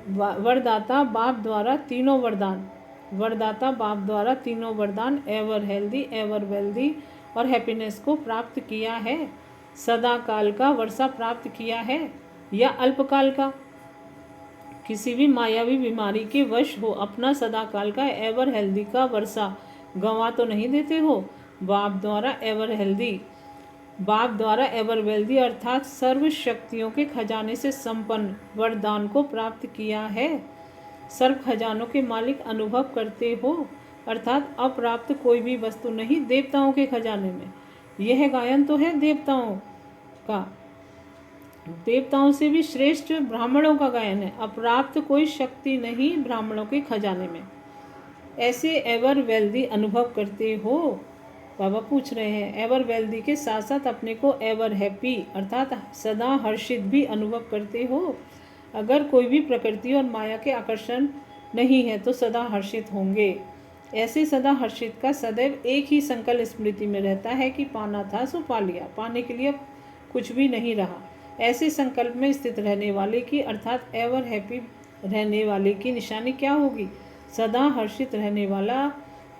Speaker 1: वरदाता बाप द्वारा तीनों वरदान वरदाता बाप द्वारा तीनों वरदान एवर हेल्दी, एवर वेल्दी और हैप्पीनेस को प्राप्त किया है। सदा काल का वर्षा प्राप्त किया है या अल्पकाल का? किसी भी मायावी बीमारी के वश हो अपना सदा काल का एवर हेल्दी का वर्षा गंवा तो नहीं देते हो? बाप द्वारा एवर वेल्दी अर्थात सर्व शक्तियों के खजाने से संपन्न वरदान को प्राप्त किया है। सर्व खजानों के मालिक अनुभव करते हो, अर्थात अप्राप्त कोई भी वस्तु नहीं देवताओं के खजाने में। यह गायन तो है देवताओं का, देवताओं से भी श्रेष्ठ ब्राह्मणों का गायन है। अप्राप्त कोई शक्ति नहीं ब्राह्मणों के खजाने में। ऐसे एवर वेल्दी अनुभव करते हो? बाबा पूछ रहे हैं। एवर वेल्दी के साथ साथ अपने को एवर हैप्पी अर्थात सदा हर्षित भी अनुभव करते हो? अगर कोई भी प्रकृति और माया के आकर्षण नहीं है तो सदा हर्षित होंगे। ऐसे सदा हर्षित का सदैव एक ही संकल्प स्मृति में रहता है कि पाना था सो पा लिया, पाने के लिए कुछ भी नहीं रहा। ऐसे संकल्प में स्थित रहने वाले की अर्थात एवर हैप्पी रहने वाले की निशानी क्या होगी? सदा हर्षित रहने वाला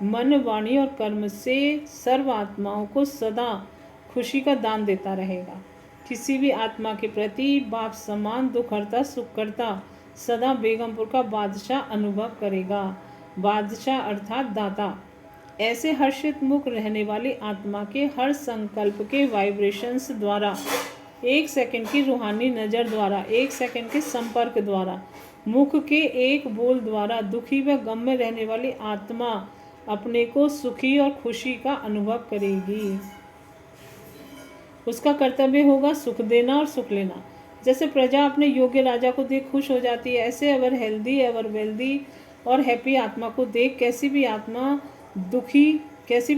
Speaker 1: मन, वाणी और कर्म से सर्व आत्माओं को सदा खुशी का दान देता रहेगा। किसी भी आत्मा के प्रति बाप समान दुख हरता सुख करता सदा बेगमपुर का बादशाह अनुभव करेगा। बादशाह अर्थात दाता। ऐसे हर्षित मुख रहने वाली आत्मा के हर संकल्प के वाइब्रेशंस द्वारा, एक सेकंड की रूहानी नज़र द्वारा, एक सेकंड के संपर्क द्वारा, मुख के एक बोल द्वारा दुखी व गम में रहने वाली आत्मा अपने को सुखी और खुशी का अनुभव करेगी। उसका कर्तव्य होगा सुख देना और सुख लेना। जैसे प्रजा अपने योग्य राजा को देख खुश हो जाती है, ऐसे एवर हेल्दी, एवर वेल्दी और हैप्पी आत्मा को देख कैसी भी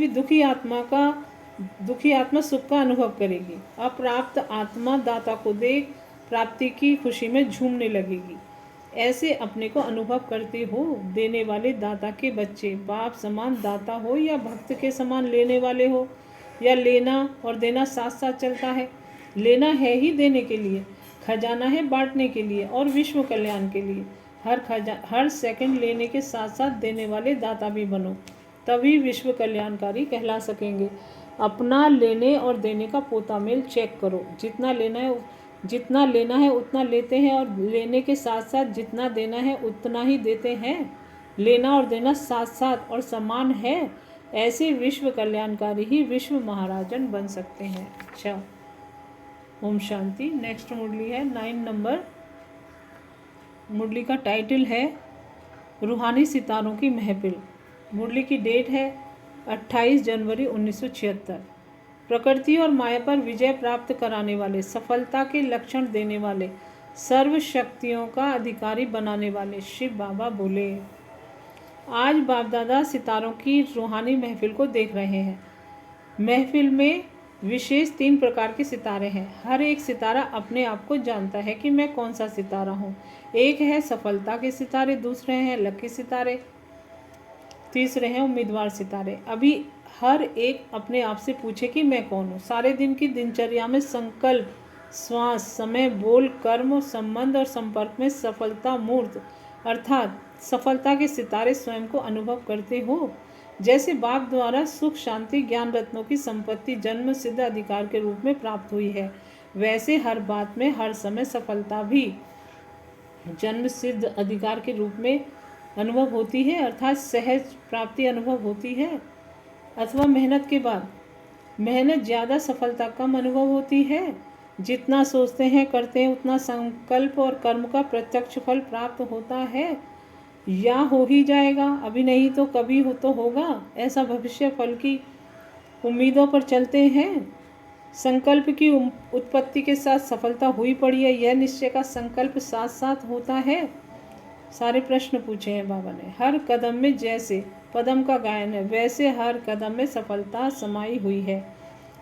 Speaker 1: दुखी आत्मा सुख का अनुभव करेगी। अप्राप्त आत्मा दाता को देख प्राप्ति की खुशी में झूमने लगेगी। ऐसे अपने को अनुभव करते हो देने वाले दाता के बच्चे। बाप समान दाता हो या भक्त के समान लेने वाले हो, या लेना और देना साथ साथ चलता है? लेना है ही देने के लिए, खजाना है बांटने के लिए और विश्व कल्याण के लिए। हर सेकंड लेने के साथ साथ देने वाले दाता भी बनो, तभी विश्व कल्याणकारी कहला सकेंगे। अपना लेने और देने का पोता मेल चेक करो। जितना लेना है उतना लेते हैं और लेने के साथ साथ जितना देना है उतना ही देते हैं। लेना और देना साथ साथ और समान है। ऐसे विश्व कल्याणकारी ही विश्व महाराजन बन सकते हैं। अच्छा, ओम शांति। नेक्स्ट मुरली है 9 नंबर। मुरली का टाइटल है रूहानी सितारों की महफिल। मुरली की डेट है 28 जनवरी 1976। प्रकृति और माया पर विजय प्राप्त कराने वाले, सफलता के लक्षण देने वाले, सर्व शक्तियों का अधिकारी बनाने वाले शिव बाबा बोले। आज बाप दादा सितारों की रूहानी महफिल को देख रहे हैं। महफिल में विशेष 3 प्रकार के सितारे हैं। हर एक सितारा अपने आप को जानता है कि मैं कौन सा सितारा हूँ। एक है सफलता के सितारे, दूसरे हैं लकी सितारे, तीसरे हैं उम्मीदवार सितारे। अभी हर एक अपने आप से पूछे कि मैं कौन हूँ। सारे दिन की दिनचर्या में संकल्प, श्वास, समय, बोल, कर्म, संबंध और संपर्क में सफलता मूर्त अर्थात सफलता के सितारे स्वयं को अनुभव करते हो। जैसे बाप द्वारा सुख, शांति, ज्ञान रत्नों की संपत्ति जन्म सिद्ध अधिकार के रूप में प्राप्त हुई है, वैसे हर बात में हर समय सफलता भी जन्म सिद्ध अधिकार के रूप में अनुभव होती है, अर्थात सहज प्राप्ति अनुभव होती है। अथवा मेहनत के बाद मेहनत ज़्यादा, सफलता कम अनुभव होती है। जितना सोचते हैं करते हैं उतना संकल्प और कर्म का प्रत्यक्ष फल प्राप्त होता है, या हो ही जाएगा, अभी नहीं तो कभी हो तो होगा, ऐसा भविष्य फल की उम्मीदों पर चलते हैं। संकल्प की उत्पत्ति के साथ सफलता हुई पड़ी है, यह निश्चय का संकल्प साथ साथ होता है। सारे प्रश्न पूछे हैं बाबा ने। हर कदम में जैसे पदम का गायन है, वैसे हर कदम में सफलता समाई हुई है।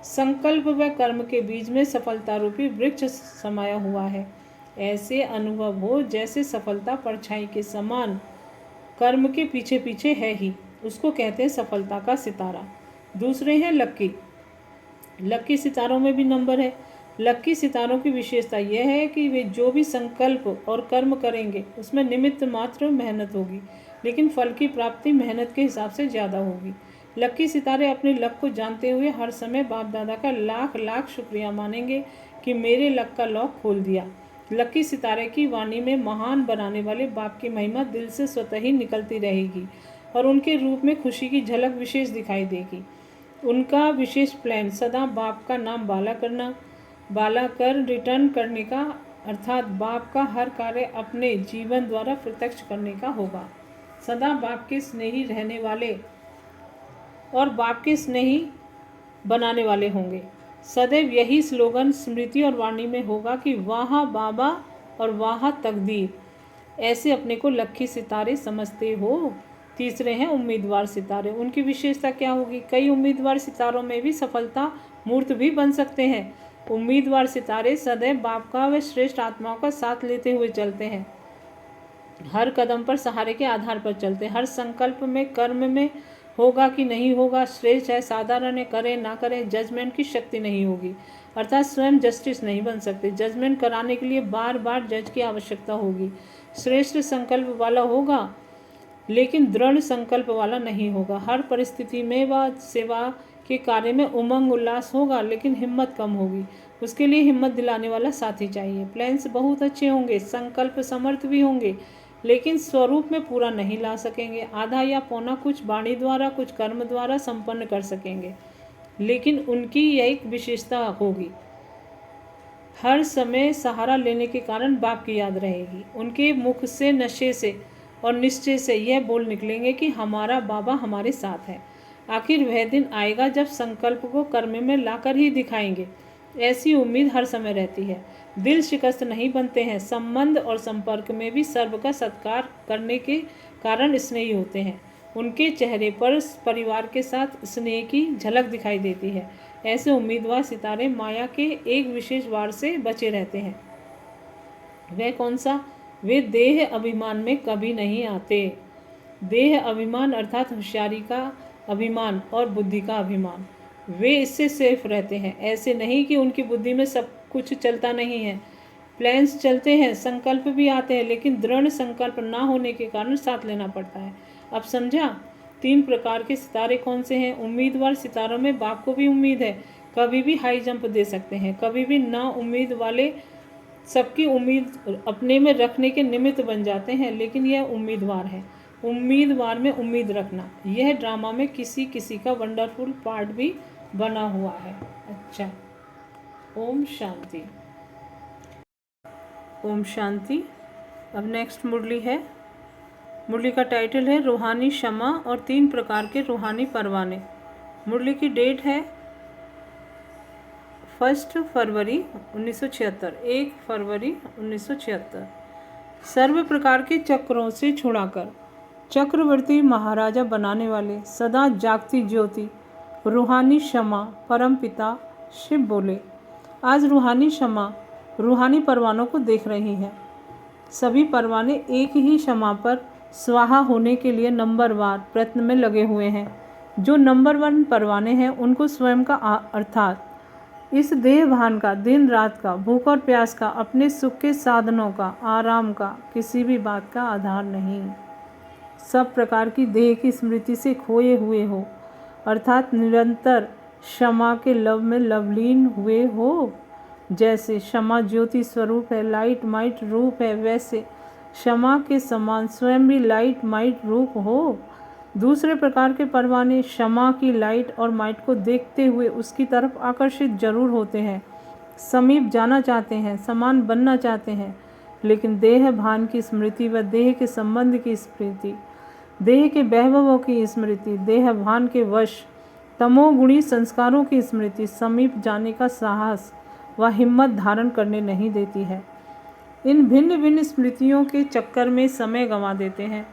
Speaker 1: संकल्प व कर्म के बीच में सफलता रूपी वृक्ष समाया हुआ है। ऐसे अनुभव हो जैसे सफलता परछाई के समान कर्म के पीछे पीछे है ही, उसको कहते हैं सफलता का सितारा। दूसरे हैं लक्की सितारों में भी नंबर है। लक्की सितारों की विशेषता यह है कि वे जो भी संकल्प और कर्म करेंगे उसमें निमित्त मात्र मेहनत होगी। लेकिन फल की प्राप्ति मेहनत के हिसाब से ज़्यादा होगी। लक्की सितारे अपने लक को जानते हुए हर समय बाप दादा का लाख लाख शुक्रिया मानेंगे कि मेरे लक का लॉक खोल दिया। लक्की सितारे की वाणी में महान बनाने वाले बाप की महिमा दिल से स्वतः ही निकलती रहेगी और उनके रूप में खुशी की झलक विशेष दिखाई देगी। उनका विशेष प्लान सदा बाप का नाम बाला कर रिटर्न करने का, अर्थात बाप का हर कार्य अपने जीवन द्वारा प्रत्यक्ष करने का होगा। सदा बाप के स्नेही रहने वाले और बाप के स्नेही बनाने वाले होंगे। सदैव यही स्लोगन स्मृति और वाणी में होगा कि वाह बाबा और वाह तकदीर। ऐसे अपने को लक्की सितारे समझते हो। तीसरे हैं उम्मीदवार सितारे। उनकी विशेषता क्या होगी? कई उम्मीदवार सितारों में भी सफलता मूर्त भी बन सकते हैं। उम्मीदवार सितारे सदैव बाप का व श्रेष्ठ आत्माओं का साथ लेते हुए चलते हैं। हर कदम पर सहारे के आधार पर चलते हैं। हर संकल्प में, कर्म में होगा कि नहीं होगा, श्रेष्ठ है साधारण है, करें ना करें, जजमेंट की शक्ति नहीं होगी। अर्थात स्वयं जस्टिस नहीं बन सकते। जजमेंट कराने के लिए बार बार जज की आवश्यकता होगी। श्रेष्ठ संकल्प वाला होगा लेकिन दृढ़ संकल्प वाला नहीं होगा। हर परिस्थिति में व सेवा के कार्य में उमंग उल्लास होगा लेकिन हिम्मत कम होगी। उसके लिए हिम्मत दिलाने वाला साथी चाहिए। प्लान्स बहुत अच्छे होंगे, संकल्प समर्थ भी होंगे लेकिन स्वरूप में पूरा नहीं ला सकेंगे। आधा या पौना कुछ वाणी द्वारा, कुछ कर्म द्वारा संपन्न कर सकेंगे, लेकिन उनकी यह एक विशेषता होगी, हर समय सहारा लेने के कारण बाप की याद रहेगी। उनके मुख से नशे से और निश्चय से यह बोल निकलेंगे कि हमारा बाबा हमारे साथ है। आखिर वह दिन आएगा जब संकल्प को कर्म में लाकर ही दिखाएंगे। ऐसी उम्मीद हर समय रहती है। दिल शिकस्त नहीं बनते हैं। संबंध और संपर्क में भी सर्व का सत्कार करने के कारण स्नेही होते हैं। उनके चेहरे पर परिवार के साथ स्नेह की झलक दिखाई देती है। ऐसे उम्मीदवार सितारे माया के एक विशेष वार से बचे रहते हैं। वह कौन सा? वे देह अभिमान में कभी नहीं आते। देह अभिमान अर्थात होशियारी का अभिमान और बुद्धि का अभिमान, वे इससे सेफ रहते हैं। ऐसे नहीं कि उनकी बुद्धि में सब कुछ चलता नहीं है। प्लान्स चलते हैं, संकल्प भी आते हैं, लेकिन दृढ़ संकल्प ना होने के कारण साथ लेना पड़ता है। अब समझा? 3 प्रकार के सितारे कौन से हैं? उम्मीदवार सितारों में बाप को भी उम्मीद है, कभी भी हाई जंप दे सकते हैं। कभी भी ना उम्मीद वाले सबकी उम्मीद अपने में रखने के निमित्त बन जाते हैं, लेकिन यह उम्मीदवार है। उम्मीदवार में उम्मीद रखना, यह ड्रामा में किसी किसी का वंडरफुल पार्ट भी बना हुआ है। अच्छा, ओम शांति। ओम शांति। अब नेक्स्ट मुरली है। मुरली का टाइटल है रूहानी क्षमा और 3 प्रकार के रूहानी परवाने। मुरली की डेट है 1 फरवरी 1976, 1 फरवरी 1976। सर्व प्रकार के चक्रों से छुड़ाकर चक्रवर्ती महाराजा बनाने वाले सदा जागती ज्योति रूहानी क्षमा परम पिता शिव बोले, आज रूहानी क्षमा रूहानी परवानों को देख रही है। सभी परवाने एक ही क्षमा पर स्वाहा होने के लिए नंबरवार प्रयत्न में लगे हुए हैं। जो नंबर 1 परवाने हैं उनको स्वयं का अर्थात इस देह भान का, दिन रात का, भूख और प्यास का, अपने सुख के साधनों का, आराम का, किसी भी बात का आधार नहीं। सब प्रकार की देह की स्मृति से खोए हुए हो, अर्थात निरंतर क्षमा के लव में लवलीन हुए हो। जैसे क्षमा ज्योति स्वरूप है, लाइट माइट रूप है, वैसे क्षमा के समान स्वयं भी लाइट माइट रूप हो। दूसरे प्रकार के परवाने क्षमा की लाइट और माइट को देखते हुए उसकी तरफ आकर्षित जरूर होते हैं, समीप जाना चाहते हैं, समान बनना चाहते हैं, लेकिन देह भान की स्मृति व देह के संबंध की स्मृति, देह के वैभवों की स्मृति, देह भान के वश तमोगुणी संस्कारों की स्मृति समीप जाने का साहस व हिम्मत धारण करने नहीं देती है। इन भिन्न भिन्न स्मृतियों के चक्कर में समय गंवा देते हैं।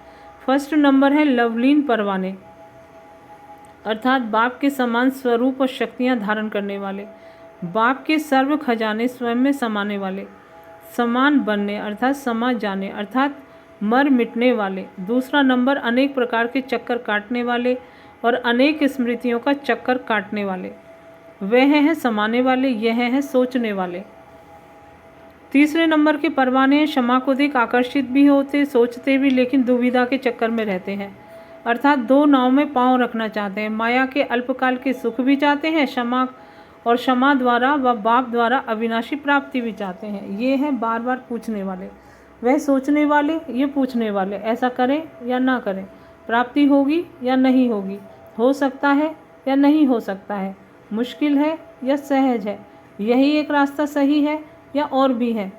Speaker 1: फर्स्ट नंबर है लवलीन परवाने, अर्थात बाप के समान स्वरूप और शक्तियाँ धारण करने वाले, बाप के सर्व खजाने स्वयं में समाने वाले, समान बनने अर्थात समा जाने अर्थात मर मिटने वाले। दूसरा नंबर अनेक प्रकार के चक्कर काटने वाले और अनेक स्मृतियों का चक्कर काटने वाले। वह है समाने वाले, यह है सोचने वाले। तीसरे नंबर के परवाने क्षमा को देख आकर्षित भी होते, सोचते भी, लेकिन दुविधा के चक्कर में रहते हैं। अर्थात दो नाव में पांव रखना चाहते हैं। माया के अल्पकाल के सुख भी चाहते हैं, क्षमा द्वारा व बाप द्वारा अविनाशी प्राप्ति भी चाहते हैं। ये हैं बार बार पूछने वाले, वह सोचने वाले, ये पूछने वाले। ऐसा करें या ना करें, प्राप्ति होगी या नहीं होगी, हो सकता है या नहीं हो सकता है, मुश्किल है या सहज है, यही एक रास्ता सही है या और भी है।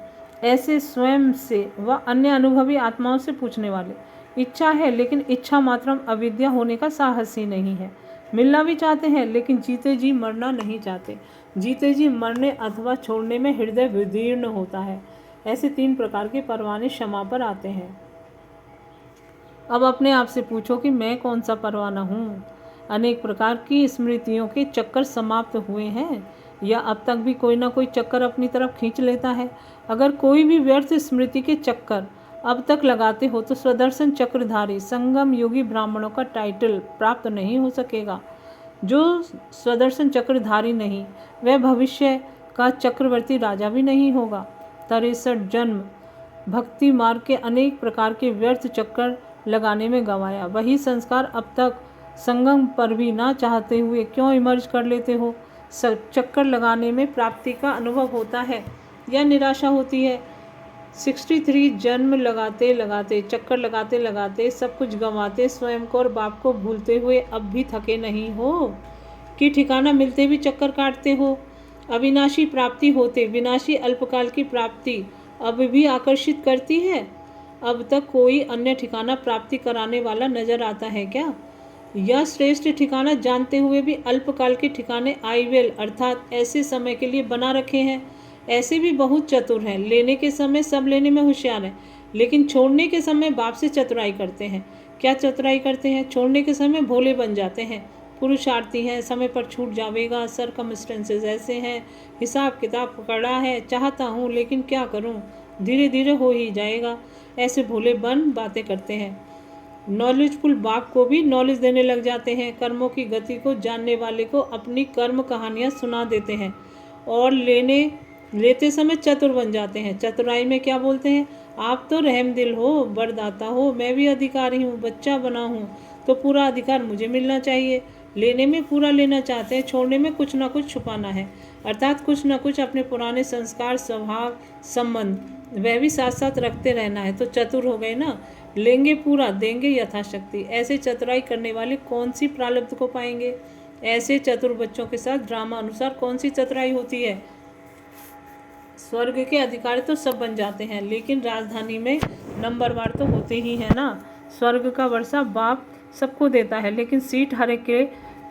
Speaker 1: ऐसे स्वयं से व अन्य अनुभवी आत्माओं से पूछने वाले। इच्छा है लेकिन इच्छा मात्रम अविद्या होने का साहस ही नहीं है। मिलना भी चाहते हैं लेकिन जीते जी मरना नहीं चाहते। जीते जी मरने अथवा छोड़ने में हृदय विदीर्ण होता है। ऐसे 3 प्रकार के परवाने क्षमा पर आते हैं। अब अपने आप से पूछो कि मैं कौन सा परवाना हूँ। अनेक प्रकार की स्मृतियों के चक्कर समाप्त हुए हैं या अब तक भी कोई ना कोई चक्कर अपनी तरफ खींच लेता है। अगर कोई भी व्यर्थ स्मृति के चक्कर अब तक लगाते हो तो स्वदर्शन चक्रधारी संगम योगी ब्राह्मणों का टाइटल प्राप्त नहीं हो सकेगा। जो स्वदर्शन चक्रधारी नहीं, वह भविष्य का चक्रवर्ती राजा भी नहीं होगा। 63 जन्म भक्ति मार्ग के अनेक प्रकार के व्यर्थ चक्कर लगाने में गंवाया। वही संस्कार अब तक संगम पर भी ना चाहते हुए क्यों इमर्ज कर लेते हो। चक्कर लगाने में प्राप्ति का अनुभव होता है या निराशा होती है। 63 जन्म लगाते लगाते, चक्कर लगाते लगाते, सब कुछ गंवाते, स्वयं को और बाप को भूलते हुए अब भी थके नहीं हो कि ठिकाना मिलते भी चक्कर काटते हो। अविनाशी प्राप्ति होते विनाशी अल्पकाल की प्राप्ति अब भी आकर्षित करती है। अब तक कोई अन्य ठिकाना प्राप्ति कराने वाला नजर आता है क्या? यह श्रेष्ठ ठिकाना जानते हुए भी अल्पकाल के ठिकाने आईवेल अर्थात ऐसे समय के लिए बना रखे हैं। ऐसे भी बहुत चतुर हैं। लेने के समय सब लेने में होशियार हैं, लेकिन छोड़ने के समय बाप से चतुराई करते हैं। क्या चतुराई करते हैं? छोड़ने के समय भोले बन जाते हैं। पुरुषार्थी हैं, समय पर छूट जाएगा, सरकमस्टेंसेस ऐसे हैं, हिसाब किताब पकड़ा है, चाहता हूँ लेकिन क्या करूँ, धीरे धीरे हो ही जाएगा, ऐसे भोले बन बातें करते हैं। नॉलेजफुल बाप को भी नॉलेज देने लग जाते हैं। कर्मों की गति को जानने वाले को अपनी कर्म कहानियाँ सुना देते हैं और लेते समय चतुर बन जाते हैं। चतुराई में क्या बोलते हैं? आप तो रहमदिल हो, वरदाता हो, मैं भी अधिकारी हूँ, बच्चा बना हूँ तो पूरा अधिकार मुझे मिलना चाहिए। लेने में पूरा लेना चाहते हैं, छोड़ने में कुछ ना कुछ छुपाना है, अर्थात कुछ ना कुछ अपने पुराने संस्कार, स्वभाव, संबंध वह भी साथ साथ रखते रहना है। तो चतुर हो गए ना। लेंगे पूरा, देंगे यथाशक्ति। ऐसे चतुराई करने वाले कौन सी प्रारब्ध को पाएंगे? ऐसे चतुर बच्चों के साथ ड्रामा अनुसार कौन सी चतुराई होती है? स्वर्ग के अधिकारी तो सब बन जाते हैं, लेकिन राजधानी में नंबरवार तो होते ही है ना। स्वर्ग का वर्षा बाप सबको देता है, लेकिन सीट हर एक के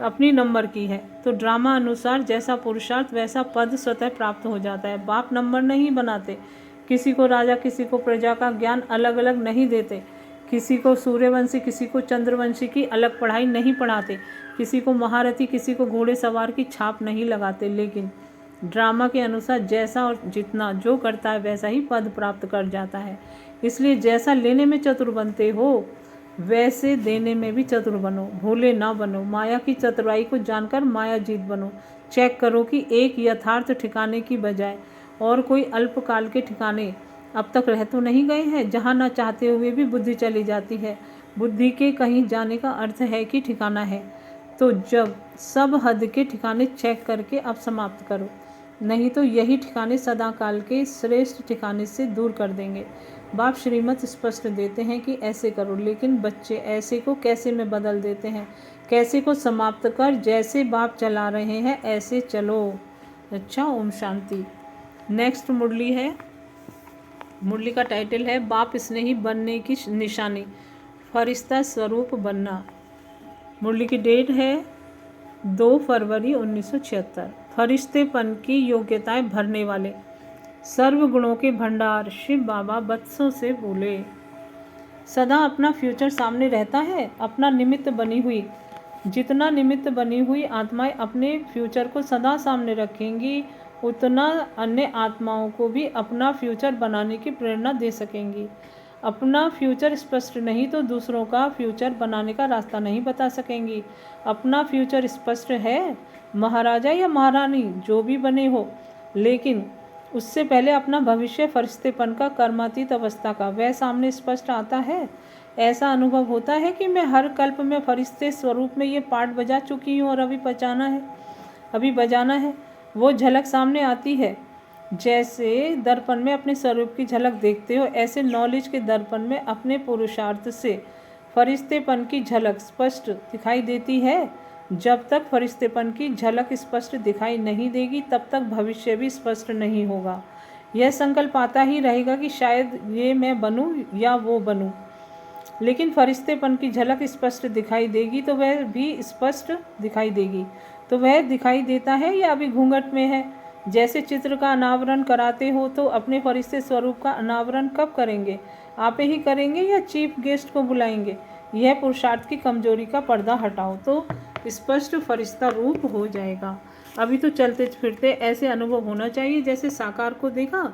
Speaker 1: अपनी नंबर की है। तो ड्रामा अनुसार जैसा पुरुषार्थ वैसा पद स्वतः प्राप्त हो जाता है। बाप नंबर नहीं बनाते। किसी को राजा, किसी को प्रजा का ज्ञान अलग अलग नहीं देते। किसी को सूर्यवंशी, किसी को चंद्रवंशी की अलग पढ़ाई नहीं पढ़ाते। किसी को महारथी, किसी को घोड़े सवार की छाप नहीं लगाते। लेकिन ड्रामा के अनुसार जैसा और जितना जो करता है वैसा ही पद प्राप्त कर जाता है। इसलिए जैसा लेने में चतुर बनते हो वैसे देने में भी चतुर बनो, भूले ना बनो। माया की चतुराई को जानकर माया जीत बनो। चेक करो कि एक यथार्थ ठिकाने की बजाय और कोई अल्पकाल के ठिकाने अब तक रह तो नहीं गए हैं, जहाँ न चाहते हुए भी बुद्धि चली जाती है। बुद्धि के कहीं जाने का अर्थ है कि ठिकाना है। तो जब सब हद के ठिकाने चेक करके अब समाप्त करो, नहीं तो यही ठिकाने सदा काल के श्रेष्ठ ठिकाने से दूर कर देंगे। बाप श्रीमत स्पष्ट देते हैं कि ऐसे करो, लेकिन बच्चे ऐसे को कैसे में बदल देते हैं। कैसे को समाप्त कर जैसे बाप चला रहे हैं ऐसे चलो। अच्छा, ओम शांति। नेक्स्ट मुरली है। मुरली का टाइटल है बाप स्नेही बनने की निशानी, फरिश्ता स्वरूप बनना। मुरली की डेट है 2 फरवरी 1976। फरिश्तेपन की योग्यताएं भरने वाले सर्व गुणों के भंडार शिव बाबा बच्चों से बोले। सदा अपना फ्यूचर सामने रहता है। अपना निमित्त बनी हुई, जितना निमित्त बनी हुई आत्माएं अपने फ्यूचर को सदा सामने रखेंगी, उतना अन्य आत्माओं को भी अपना फ्यूचर बनाने की प्रेरणा दे सकेंगी। अपना फ्यूचर स्पष्ट नहीं तो दूसरों का फ्यूचर बनाने का रास्ता नहीं बता सकेंगी। अपना फ्यूचर स्पष्ट है, महाराजा या महारानी जो भी बने हो, लेकिन उससे पहले अपना भविष्य फरिश्तेपन का कर्मातीत अवस्था का वह सामने स्पष्ट आता है। ऐसा अनुभव होता है कि मैं हर कल्प में फरिश्ते स्वरूप में ये पाठ बजा चुकी हूँ और अभी बजाना है। वो झलक सामने आती है। जैसे दर्पण में अपने स्वरूप की झलक देखते हो, ऐसे नॉलेज के दर्पण में अपने पुरुषार्थ से फरिश्तेपन की झलक स्पष्ट दिखाई देती है। जब तक फरिश्तेपन की झलक स्पष्ट दिखाई नहीं देगी, तब तक भविष्य भी स्पष्ट नहीं होगा। यह संकल्प आता ही रहेगा कि शायद ये मैं बनूं या वो बनूं। लेकिन फरिश्तेपन की झलक स्पष्ट दिखाई देगी तो वह भी स्पष्ट दिखाई देगी। तो वह दिखाई देता है या अभी घूंघट में है। जैसे चित्र का अनावरण कराते हो तो अपने फरिश्ते स्वरूप का अनावरण कब करेंगे? आप ही करेंगे या चीफ गेस्ट को बुलाएंगे? यह पुरुषार्थ की कमजोरी का पर्दा हटाओ तो स्पष्ट फरिश्ता रूप हो जाएगा। अभी तो चलते फिरते ऐसे अनुभव होना चाहिए जैसे साकार को देखा,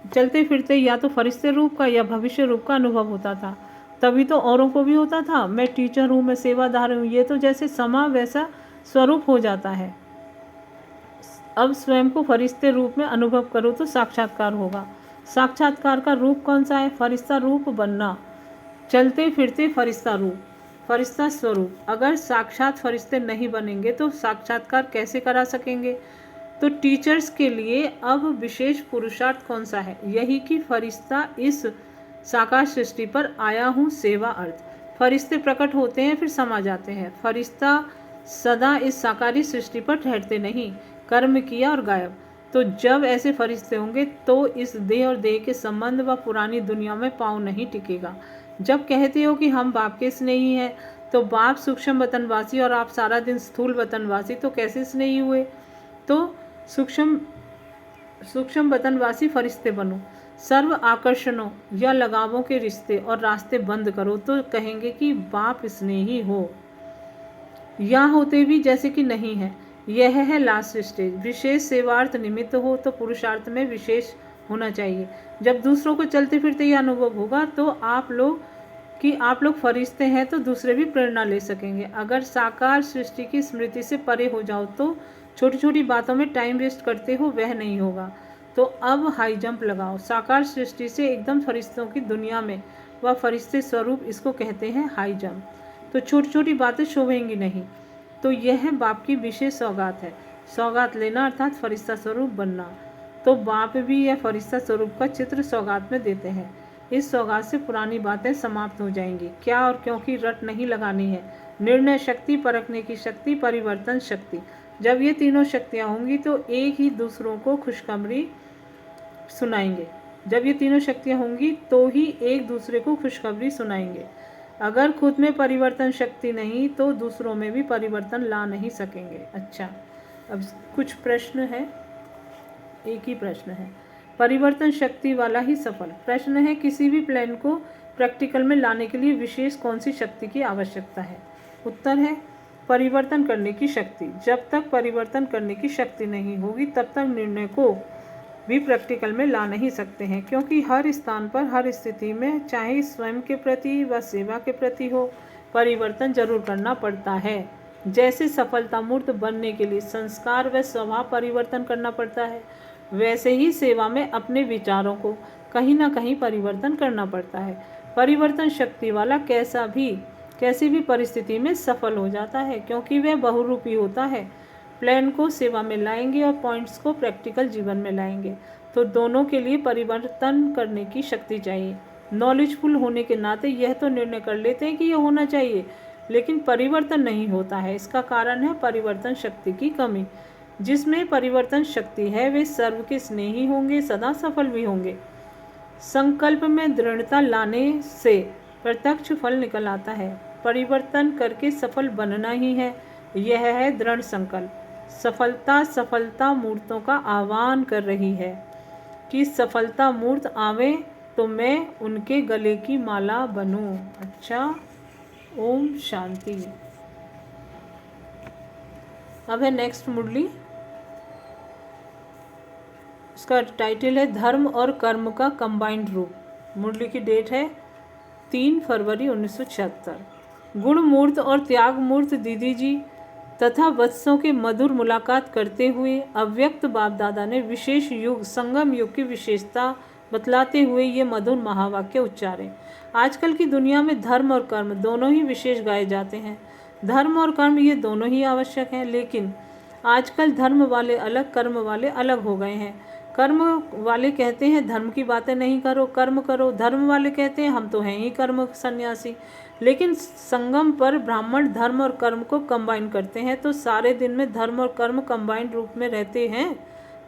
Speaker 1: चलते फिरते या तो फरिश्ते रूप का या भविष्य रूप का अनुभव होता था। तभी तो औरों को भी होता था। मैं टीचर हूँ, मैं सेवादार हूँ, ये तो जैसे समा वैसा स्वरूप हो जाता है। अब स्वयं को फरिश्ते रूप में अनुभव करो तो साक्षात्कार होगा। साक्षात्कार का रूप कौन सा है? फरिश्ता रूप बनना, चलते फिरते फरिश्ता रूप, फरिश्ता स्वरूप। अगर साक्षात फरिश्ते नहीं बनेंगे तो साक्षात्कार कैसे करा सकेंगे? तो टीचर्स के लिए अब विशेष पुरुषार्थ कौन सा है? यही कि फरिश्ता इस साकार सृष्टि पर आया हूँ सेवा अर्थ। फरिश्ते प्रकट होते हैं फिर समा जाते हैं। फरिश्ता सदा इस साकारी सृष्टि पर ठहरते नहीं, कर्म किया और गायब। तो जब ऐसे फरिश्ते होंगे तो इस देह और देह के संबंध व पुरानी दुनिया में पाँव नहीं टिकेगा। जब कहते हो कि हम बाप के स्नेही हैं, तो बाप सूक्ष्म वतनवासी और आप सारा दिन स्थूल वतनवासी, तो कैसे स्नेही हुए? तो सूक्ष्म वतनवासी फरिश्ते बनो। सर्व आकर्षणों या लगावों के रिश्ते और रास्ते बंद करो तो कहेंगे कि बाप स्नेही हो, या होते भी जैसे कि नहीं है। यह है लास्ट स्टेज। विशेष सेवार्थ निमित्त हो तो पुरुषार्थ में विशेष होना चाहिए। जब दूसरों को चलते फिरते यह अनुभव होगा तो आप लोग फरिश्ते हैं तो दूसरे भी प्रेरणा ले सकेंगे। अगर साकार सृष्टि की स्मृति से परे हो जाओ तो छोटी छोटी बातों में टाइम वेस्ट करते हो, वह नहीं होगा। तो अब हाई जंप लगाओ साकार सृष्टि से एकदम फरिश्तों की दुनिया में, वह फरिश्ते स्वरूप, इसको कहते हैं हाई जंप। तो छोटी छोटी बातें शोभेंगी नहीं। तो यह बाप की विशेष सौगात है। सौगात लेना अर्थात फरिश्ता स्वरूप बनना। तो बाप भी यह फरिश्ता स्वरूप का चित्र सौगात में देते हैं। इस सौगात से पुरानी बातें समाप्त हो जाएंगी। क्या और क्यों की रट नहीं लगानी है। निर्णय शक्ति, परखने की शक्ति, परिवर्तन शक्ति। जब ये तीनों शक्तियाँ होंगी तो एक ही दूसरों को खुशखबरी सुनाएंगे। जब ये तीनों शक्तियाँ होंगी तो ही एक दूसरे को खुशखबरी सुनाएंगे। अगर खुद में परिवर्तन शक्ति नहीं तो दूसरों में भी परिवर्तन ला नहीं सकेंगे। अच्छा, अब कुछ प्रश्न है। एक ही प्रश्न है, परिवर्तन शक्ति वाला ही सफल। प्रश्न है, किसी भी प्लान को प्रैक्टिकल में लाने के लिए विशेष कौन सी शक्ति की आवश्यकता है? उत्तर है परिवर्तन करने की शक्ति। जब तक परिवर्तन करने की शक्ति नहीं होगी तब तक निर्णय को भी प्रैक्टिकल में ला नहीं सकते हैं, क्योंकि हर स्थान पर, हर स्थिति में, चाहे स्वयं के प्रति व सेवा के प्रति हो, परिवर्तन जरूर करना पड़ता है। जैसे सफलता मूर्त बनने के लिए संस्कार व स्वभाव परिवर्तन करना पड़ता है, वैसे ही सेवा में अपने विचारों को कहीं ना कहीं परिवर्तन करना पड़ता है। परिवर्तन शक्ति वाला कैसी भी परिस्थिति में सफल हो जाता है, क्योंकि वह बहुरूपी होता है। प्लान को सेवा में लाएंगे और पॉइंट्स को प्रैक्टिकल जीवन में लाएंगे। तो दोनों के लिए परिवर्तन करने की शक्ति चाहिए। नॉलेजफुल होने के नाते यह तो निर्णय कर लेते हैं कि यह होना चाहिए, लेकिन परिवर्तन नहीं होता है। इसका कारण है परिवर्तन शक्ति की कमी। जिसमें परिवर्तन शक्ति है वे सर्व के स्नेही होंगे, सदा सफल भी होंगे। संकल्प में दृढ़ता लाने से प्रत्यक्ष फल निकल आता है। परिवर्तन करके सफल बनना ही है, यह है दृढ़ संकल्प। सफलता मूर्तों का आह्वान कर रही है कि सफलता मूर्त आवे तो मैं उनके गले की माला बनूं। अच्छा, ओम शांति। अब है नेक्स्ट मुरली। इसका टाइटल है धर्म और कर्म का कंबाइंड रूप। मुरली की डेट है 3 फरवरी 1976। गुण मूर्त और त्याग मूर्त दीदी जी तथा वत्सों के मधुर मुलाकात करते हुए अव्यक्त बाप दादा ने विशेष युग संगम युग की विशेषता बतलाते हुए ये मधुर महावाक्य उच्चारे। आजकल की दुनिया में धर्म और कर्म दोनों ही विशेष गाए जाते हैं। धर्म और कर्म ये दोनों ही आवश्यक हैं, लेकिन आजकल धर्म वाले अलग, कर्म वाले अलग हो गए हैं। कर्म वाले कहते हैं धर्म की बातें नहीं करो, कर्म करो। धर्म वाले कहते हैं हम तो हैं ही कर्म सन्यासी। लेकिन संगम पर ब्राह्मण धर्म और कर्म को कंबाइन करते हैं, तो सारे दिन में धर्म और कर्म कंबाइंड रूप में रहते हैं।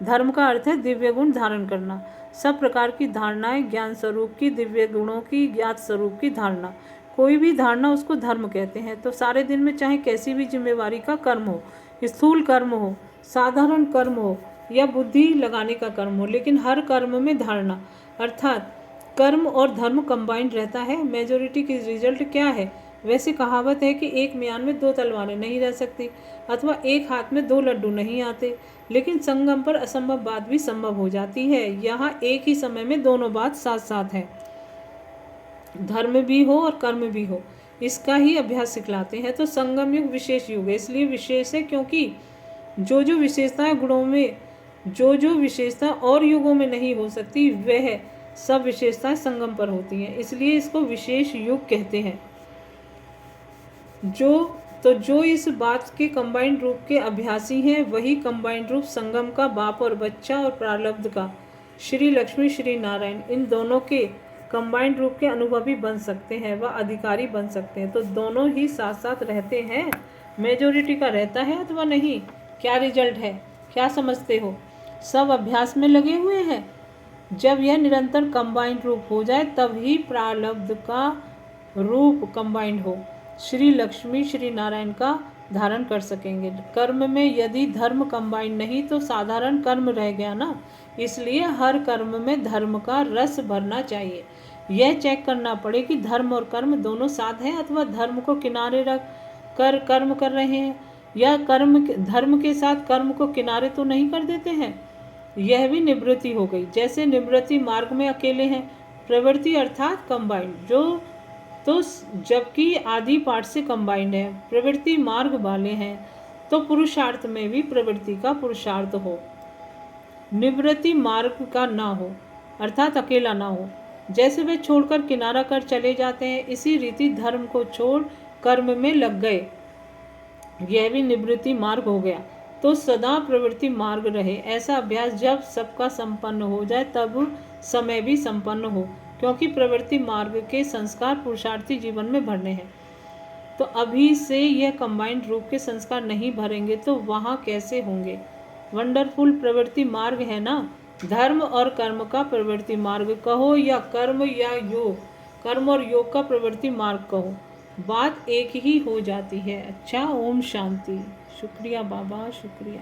Speaker 1: धर्म का अर्थ है दिव्य गुण धारण करना, सब प्रकार की धारणाएं, ज्ञान स्वरूप की, दिव्य गुणों की, ज्ञात स्वरूप की धारणा, कोई भी धारणा उसको धर्म कहते हैं। तो सारे दिन में चाहे कैसी भी जिम्मेवारी का कर्म हो, स्थूल कर्म हो, साधारण कर्म हो या बुद्धि लगाने का कर्म हो, लेकिन हर कर्म में धारणा अर्थात कर्म और धर्म कंबाइंड रहता है। मेजोरिटी की रिजल्ट क्या है? वैसे कहावत है कि एक म्यान में दो तलवारें नहीं रह सकती, अथवा एक हाथ में दो लड्डू नहीं आते, लेकिन संगम पर असंभव बात भी संभव हो जाती है। यहाँ एक ही समय में दोनों बात साथ साथ है, धर्म भी हो और कर्म भी हो, इसका ही अभ्यास सिखलाते हैं। तो संगम युग विशेष युग है, इसलिए विशेष है क्योंकि जो जो विशेषताएं गुणों में, जो जो विशेषता और युगों में नहीं हो सकती, वह सब विशेषताएं संगम पर होती हैं, इसलिए इसको विशेष युग कहते हैं। जो इस बात के कंबाइंड रूप के अभ्यासी हैं, वही कंबाइंड रूप संगम का बाप और बच्चा और प्रारब्ध का श्री लक्ष्मी श्री नारायण, इन दोनों के कंबाइंड रूप के अनुभवी बन सकते हैं व अधिकारी बन सकते हैं। तो दोनों ही साथ साथ रहते हैं। मेजोरिटी का रहता है अथवा नहीं, क्या रिजल्ट है, क्या समझते हो? सब अभ्यास में लगे हुए हैं। जब यह निरंतर कंबाइंड रूप हो जाए तब ही प्रारब्ध का रूप कंबाइंड हो, श्री लक्ष्मी श्री नारायण का धारण कर सकेंगे। कर्म में यदि धर्म कंबाइंड नहीं तो साधारण कर्म रह गया ना, इसलिए हर कर्म में धर्म का रस भरना चाहिए। यह चेक करना पड़े कि धर्म और कर्म दोनों साथ हैं अथवा धर्म को किनारे रख कर कर्म कर रहे हैं, या धर्म के साथ कर्म को किनारे तो नहीं कर देते हैं। यह भी निवृत्ति हो गई। जैसे निवृत्ति मार्ग में अकेले हैं, प्रवृत्ति अर्थात कंबाइंड, जो तो जबकि आदि पाठ से कंबाइंड है, प्रवृत्ति मार्ग वाले हैं, तो पुरुषार्थ में भी प्रवृत्ति का पुरुषार्थ हो, निवृत्ति मार्ग का ना हो, अर्थात अकेला ना हो। जैसे वे छोड़कर किनारा कर चले जाते हैं, इसी रीति धर्म को छोड़ कर्म में लग गए, यह भी निवृत्ति मार्ग हो गया। तो सदा प्रवृत्ति मार्ग रहे। ऐसा अभ्यास जब सबका संपन्न हो जाए तब समय भी संपन्न हो, क्योंकि प्रवृत्ति मार्ग के संस्कार पुरुषार्थी जीवन में भरने हैं। तो अभी से यह कंबाइंड रूप के संस्कार नहीं भरेंगे तो वहाँ कैसे होंगे? वंडरफुल प्रवृत्ति मार्ग है ना। धर्म और कर्म का प्रवृत्ति मार्ग कहो या कर्म या योग, कर्म और योग का प्रवृत्ति मार्ग कहो, बात एक ही हो जाती है। अच्छा, ओम शांति। शुक्रिया बाबा, शुक्रिया।